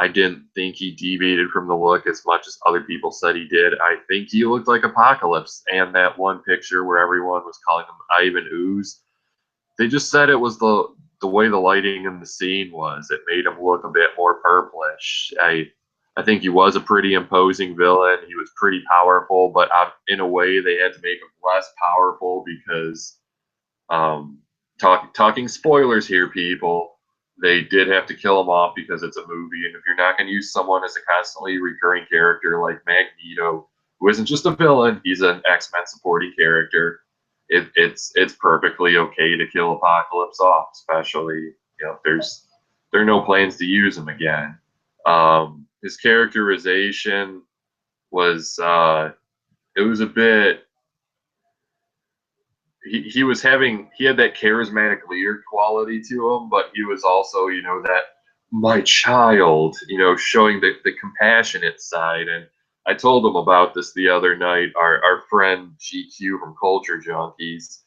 I didn't think he deviated from the look as much as other people said he did. I think he looked like Apocalypse. And that one picture where everyone was calling him Ivan Ooze, they just said it was the way the lighting in the scene was. It made him look a bit more purplish. I think he was a pretty imposing villain. He was pretty powerful, but in a way they had to make him less powerful because um, talking spoilers here, people. They did have to kill him off because it's a movie, and if you're not going to use someone as a constantly recurring character like Magneto, who isn't just a villain, he's an X-Men supporting character. It's perfectly okay to kill Apocalypse off, especially if there are no plans to use him again. His characterization was it was a bit he had that charismatic leader quality to him, but he was also, that my child, showing the compassionate side. And I told him about this the other night. Our friend GQ from Culture Junkies,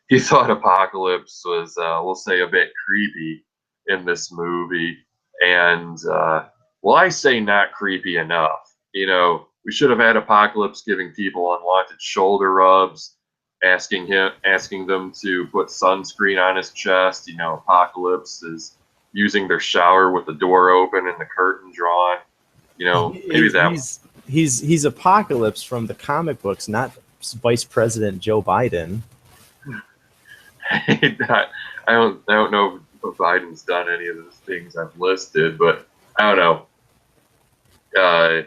he thought Apocalypse was, we'll say, a bit creepy in this movie. And, well, I say not creepy enough. We should have had Apocalypse giving people unwanted shoulder rubs, asking them to put sunscreen on his chest. Apocalypse is using their shower with the door open and the curtain drawn. Maybe he's Apocalypse from the comic books, not Vice President Joe Biden. I don't know if Biden's done any of those things I've listed, but I don't know. I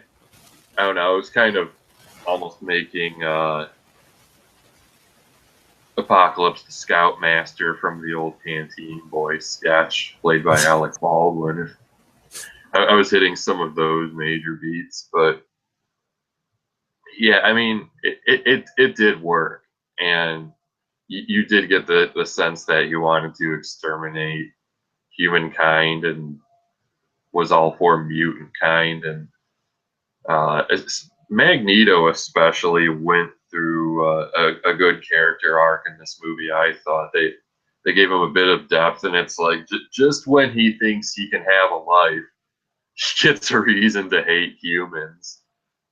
don't know. It was kind of almost making Apocalypse the Scoutmaster from the old Canteen Boys sketch, played by Alec Baldwin. I was hitting some of those major beats, but yeah, I mean, it did work, and you did get the sense that you wanted to exterminate humankind and was all for mutant kind, and Magneto especially went through a good character arc in this movie. I thought they gave him a bit of depth, and it's like just when he thinks he can have a life, he gets a reason to hate humans.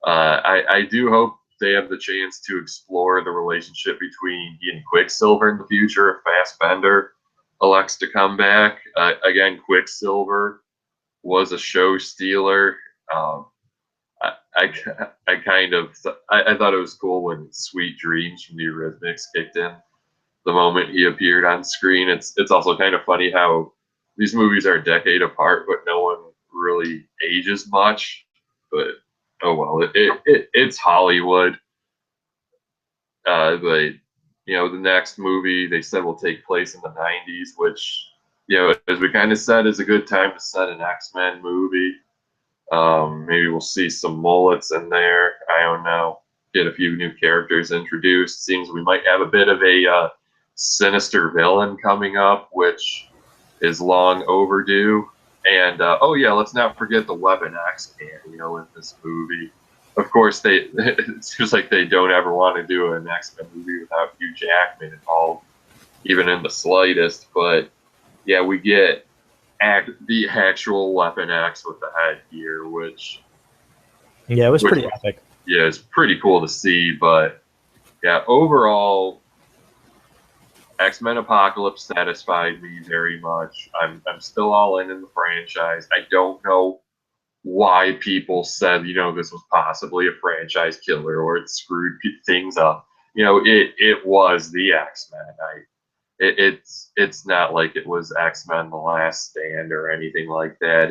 I do hope they have the chance to explore the relationship between he and Quicksilver in the future if Fassbender elects to come back. Again, Quicksilver was a show stealer. I kind of I thought it was cool when "Sweet Dreams" from the Eurythmics kicked in. The moment he appeared on screen, it's also kind of funny how these movies are a decade apart, but no one really ages much. But oh well, it's Hollywood. But the next movie they said will take place in the '90s, which as we kind of said, is a good time to set an X-Men movie. Maybe we'll see some mullets in there. I don't know. Get a few new characters introduced. Seems we might have a bit of a sinister villain coming up, which is long overdue. And oh yeah, let's not forget the Weapon X cameo in this movie. Of course, it seems like they don't ever want to do an X-Men movie without Hugh Jackman involved, even in the slightest. But yeah, we get the actual Weapon X with the headgear, which it was pretty epic. Yeah, it's pretty cool to see. But yeah, overall, X-Men Apocalypse satisfied me very much. I'm still all in the franchise. I don't know why people said this was possibly a franchise killer or it screwed things up. It was the X-Men. It's not like it was X-Men: The Last Stand or anything like that.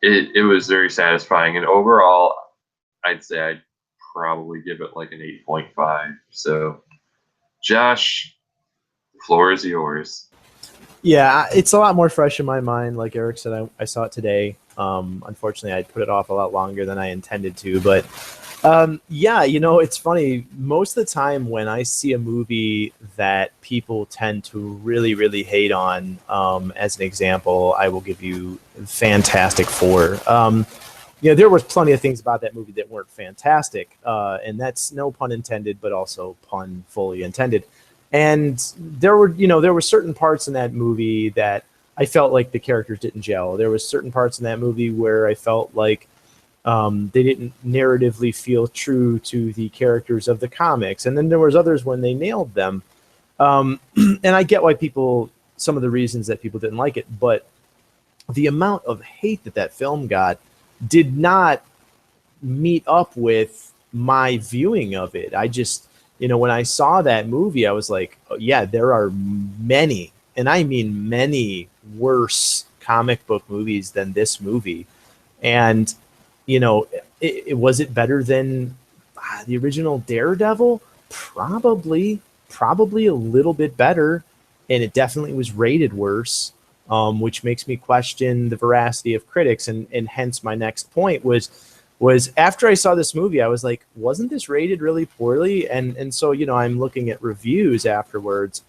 It was very satisfying, and overall, I'd say I'd probably give it like an 8.5. So, Josh, the floor is yours. Yeah, it's a lot more fresh in my mind. Like Eric said, I saw it today. Unfortunately, I put it off a lot longer than I intended to. But yeah, it's funny. Most of the time when I see a movie that people tend to really, really hate on, as an example, I will give you Fantastic Four. There was plenty of things about that movie that weren't fantastic. And that's no pun intended, but also pun fully intended. And there were certain parts in that movie that I felt like the characters didn't gel. There was certain parts in that movie where I felt like they didn't narratively feel true to the characters of the comics. And then there was others when they nailed them. And I get why some of the reasons that people didn't like it, but the amount of hate that film got did not meet up with my viewing of it. I just, when I saw that movie, I was like, oh, yeah, there are many, and I mean many, worse comic book movies than this movie. And, was it better than the original Daredevil? Probably a little bit better. And it definitely was rated worse, which makes me question the veracity of critics. And hence my next point was after I saw this movie, I was like, wasn't this rated really poorly? And so, I'm looking at reviews afterwards.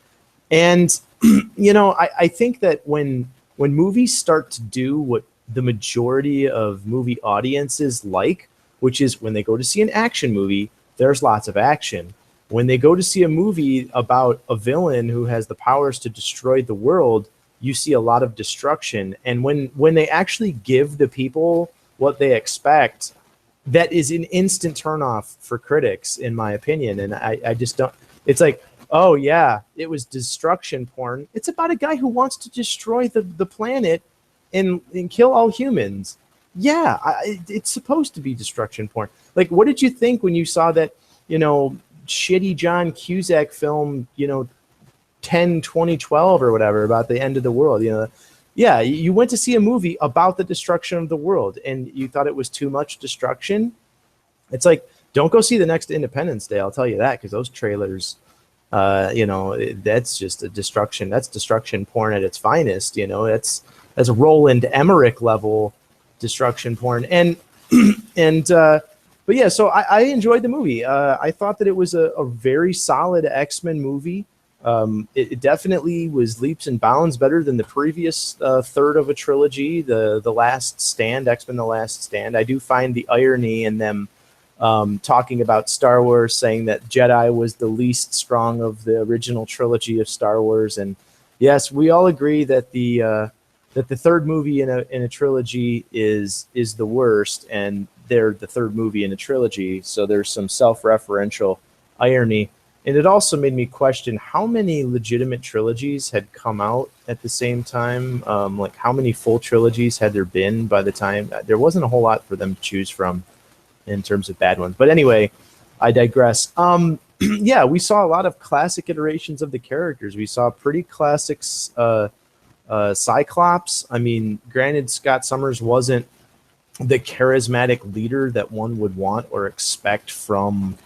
And, I think that when movies start to do what the majority of movie audiences like, which is when they go to see an action movie, there's lots of action. When they go to see a movie about a villain who has the powers to destroy the world, you see a lot of destruction. And when they actually give the people what they expect, that is an instant turnoff for critics, in my opinion. And I just don't, it's like, oh yeah, it was destruction porn. It's about a guy who wants to destroy the planet and kill all humans. Yeah, it's supposed to be destruction porn. Like, what did you think when you saw that, shitty John Cusack film, 2012 or whatever, about the end of the world? Yeah, you went to see a movie about the destruction of the world and you thought it was too much destruction. It's like, don't go see the next Independence Day, I'll tell you that, because those trailers, that's just a destruction. That's destruction porn at its finest. That's a Roland Emmerich level destruction porn. But yeah, so I enjoyed the movie. I thought that it was a very solid X-Men movie. It definitely was leaps and bounds better than the previous third of a trilogy, the Last Stand, X-Men: The Last Stand. I do find the irony in them talking about Star Wars, saying that Jedi was the least strong of the original trilogy of Star Wars. And yes, we all agree that the third movie in a trilogy is the worst, and they're the third movie in a trilogy. So there's some self-referential irony. And it also made me question how many legitimate trilogies had come out at the same time. Like how many full trilogies had there been by the time? There wasn't a whole lot for them to choose from in terms of bad ones. But anyway, I digress. Yeah, we saw a lot of classic iterations of the characters. We saw pretty classics. Cyclops. I mean, granted, Scott Summers wasn't the charismatic leader that one would want or expect from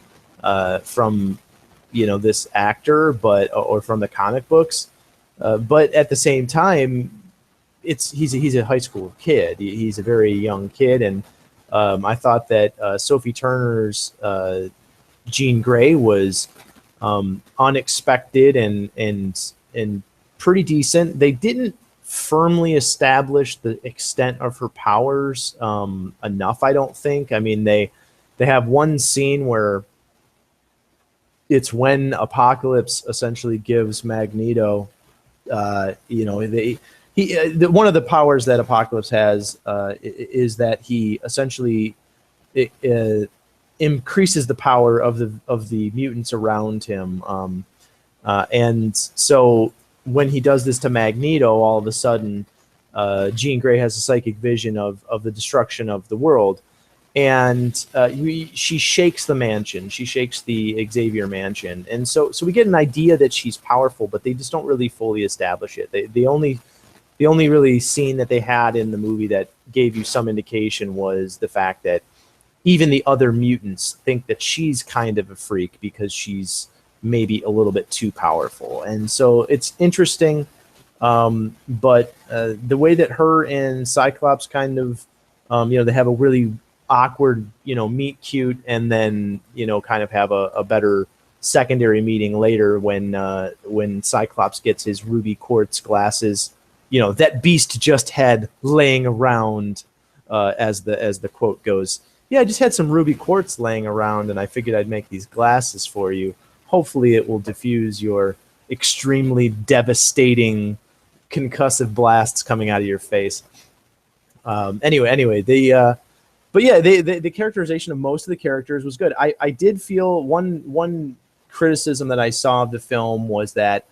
this actor, but or from the comic books. But at the same time, he's a high school kid. He's a very young kid, and I thought that Sophie Turner's Jean Grey was unexpected and pretty decent. They didn't firmly establish the extent of her powers enough, I don't think. I mean, they have one scene where it's when Apocalypse essentially gives Magneto, one of the powers that Apocalypse has is that he essentially increases the power of the mutants around him, and so when he does this to Magneto, all of a sudden, Jean Grey has a psychic vision of the destruction of the world, and she shakes the mansion. She shakes the Xavier mansion, and so we get an idea that she's powerful, but they just don't really fully establish it. The only really scene that they had in the movie that gave you some indication was the fact that even the other mutants think that she's kind of a freak because she's maybe a little bit too powerful. And so it's interesting, but the way that her and Cyclops kind of they have a really awkward meet cute, and then kind of have a better secondary meeting later when Cyclops gets his ruby quartz glasses that Beast just had laying around, as the quote goes. Yeah, I just had some ruby quartz laying around and I figured I'd make these glasses for you. Hopefully it will diffuse your extremely devastating concussive blasts coming out of your face. Anyway, the characterization of most of the characters was good. I did feel one criticism that I saw of the film was that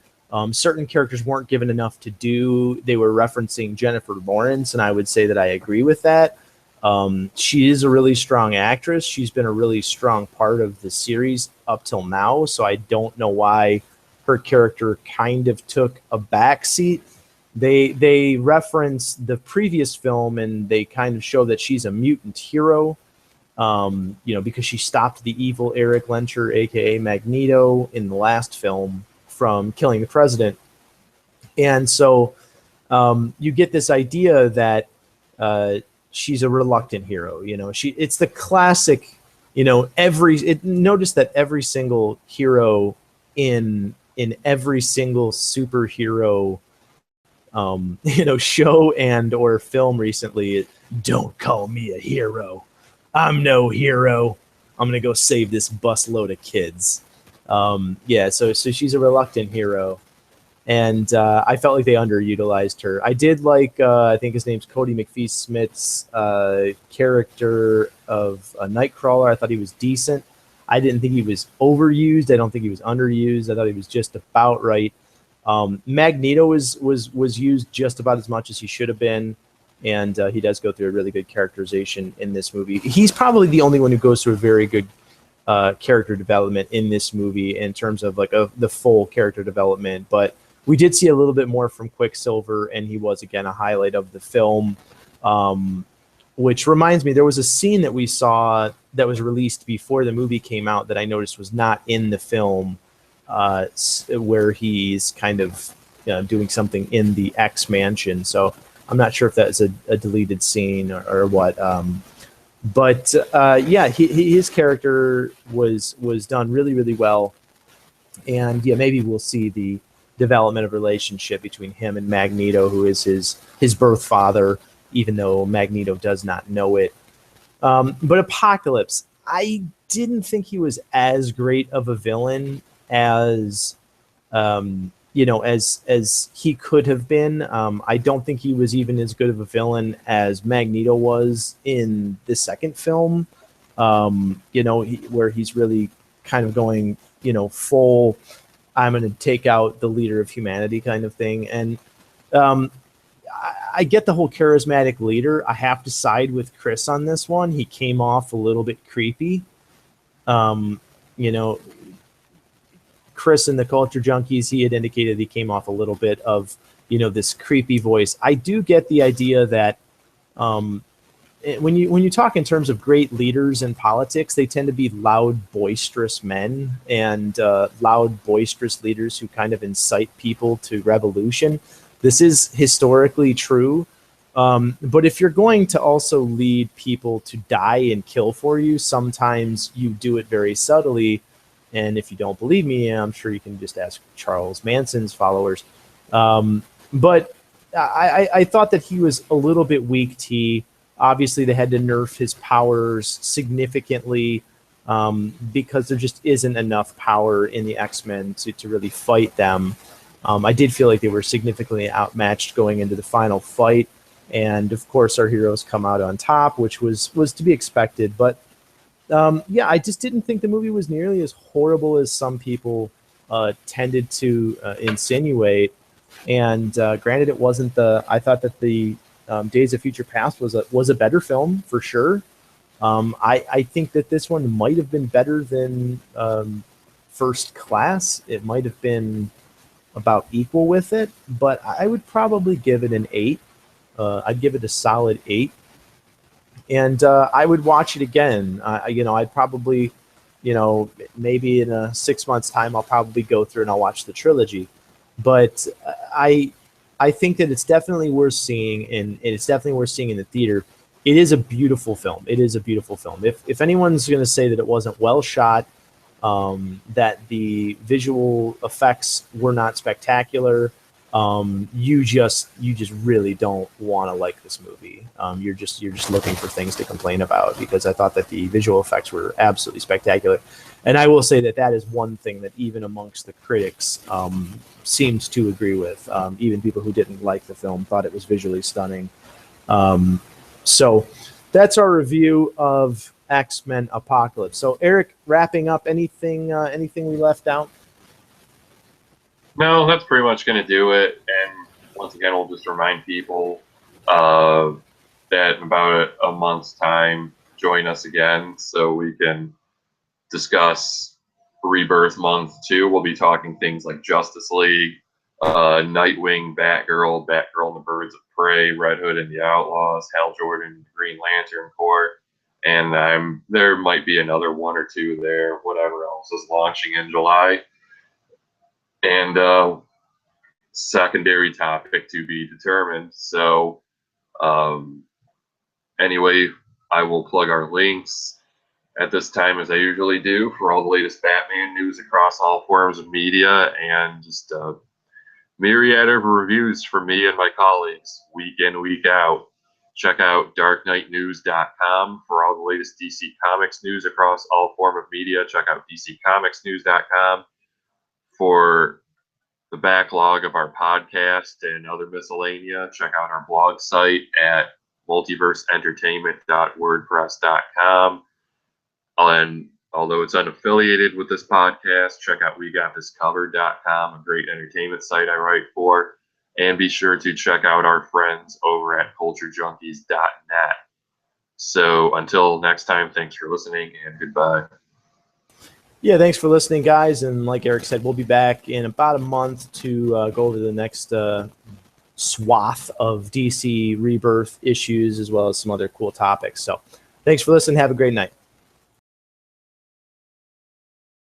certain characters weren't given enough to do. They were referencing Jennifer Lawrence, and I would say that I agree with that. She is a really strong actress. She's been a really strong part of the series up till now, so I don't know why her character kind of took a backseat. They reference the previous film, and they kind of show that she's a mutant hero, because she stopped the evil Eric Lencher, aka Magneto, in the last film from killing the president. And so you get this idea that she's a reluctant hero. It's the classic, notice that every single hero in every single superhero show and or film recently, don't call me a hero. I'm no hero. I'm gonna go save this busload of kids. So she's a reluctant hero. And I felt like they underutilized her. I did like, I think his name's Cody McPhee Smith's character of Nightcrawler. I thought he was decent. I didn't think he was overused. I don't think he was underused. I thought he was just about right. Magneto was used just about as much as he should have been. And he does go through a really good characterization in this movie. He's probably the only one who goes through a very good character development in this movie in terms of the full character development. But we did see a little bit more from Quicksilver, and he was, again, a highlight of the film, which reminds me, there was a scene that we saw that was released before the movie came out that I noticed was not in the film, where he's kind of doing something in the X mansion. So I'm not sure if that's a deleted scene or what. But his character was done really, really well. And maybe we'll see the development of relationship between him and Magneto, who is his birth father, even though Magneto does not know it. But Apocalypse, I didn't think he was as great of a villain as as he could have been. I don't think he was even as good of a villain as Magneto was in the second film, where he's really kind of going full, I'm going to take out the leader of humanity kind of thing. And I get the whole charismatic leader. I have to side with Chris on this one. He came off a little bit creepy. Chris and the Culture Junkies, he had indicated he came off a little bit of, this creepy voice. I do get the idea that when you talk in terms of great leaders in politics, they tend to be loud, boisterous men and loud, boisterous leaders who kind of incite people to revolution. This is historically true. But if you're going to also lead people to die and kill for you, sometimes you do it very subtly. And if you don't believe me, I'm sure you can just ask Charles Manson's followers. But I thought that he was a little bit weak T. Obviously, they had to nerf his powers significantly because there just isn't enough power in the X-Men to really fight them. I did feel like they were significantly outmatched going into the final fight. And, of course, our heroes come out on top, which was to be expected. But, I just didn't think the movie was nearly as horrible as some people tended to insinuate. And granted, it wasn't I thought that the Days of Future Past was a better film for sure. I think that this one might have been better than First Class. It might have been about equal with it, but I would probably give it an 8. I'd give it a solid 8. And I would watch it again. I'd probably, maybe in a 6 months time, I'll probably go through and I'll watch the trilogy. But I think that it's definitely worth seeing, and it's definitely worth seeing in the theater. It is a beautiful film. It is a beautiful film. If anyone's going to say that it wasn't well shot, that the visual effects were not spectacular, you just really don't want to like this movie. You're just looking for things to complain about, because I thought that the visual effects were absolutely spectacular. And I will say that is one thing that even amongst the critics seemed to agree with. Even people who didn't like the film thought it was visually stunning. So that's our review of X-Men Apocalypse. So Eric, wrapping up, anything we left out? No, that's pretty much going to do it. And once again, we'll just remind people that in about a month's time, join us again so we can discuss Rebirth Month 2. We'll be talking things like Justice League, Nightwing, Batgirl and the Birds of Prey, Red Hood and the Outlaws, Hal Jordan, Green Lantern Corps, and there might be another one or two there, whatever else is launching in July. And secondary topic to be determined. So anyway, I will plug our links at this time, as I usually do, for all the latest Batman news across all forms of media, and just a myriad of reviews from me and my colleagues week in, week out. Check out darkknightnews.com for all the latest DC Comics news across all form of media. Check out dccomicsnews.com for the backlog of our podcast and other miscellanea. Check out our blog site at multiverseentertainment.wordpress.com. And although it's unaffiliated with this podcast, check out WeGotThisCovered.com, a great entertainment site I write for. And be sure to check out our friends over at CultureJunkies.net. So until next time, thanks for listening and goodbye. Yeah, thanks for listening, guys. And like Eric said, we'll be back in about a month to go over the next swath of DC Rebirth issues, as well as some other cool topics. So thanks for listening. Have a great night.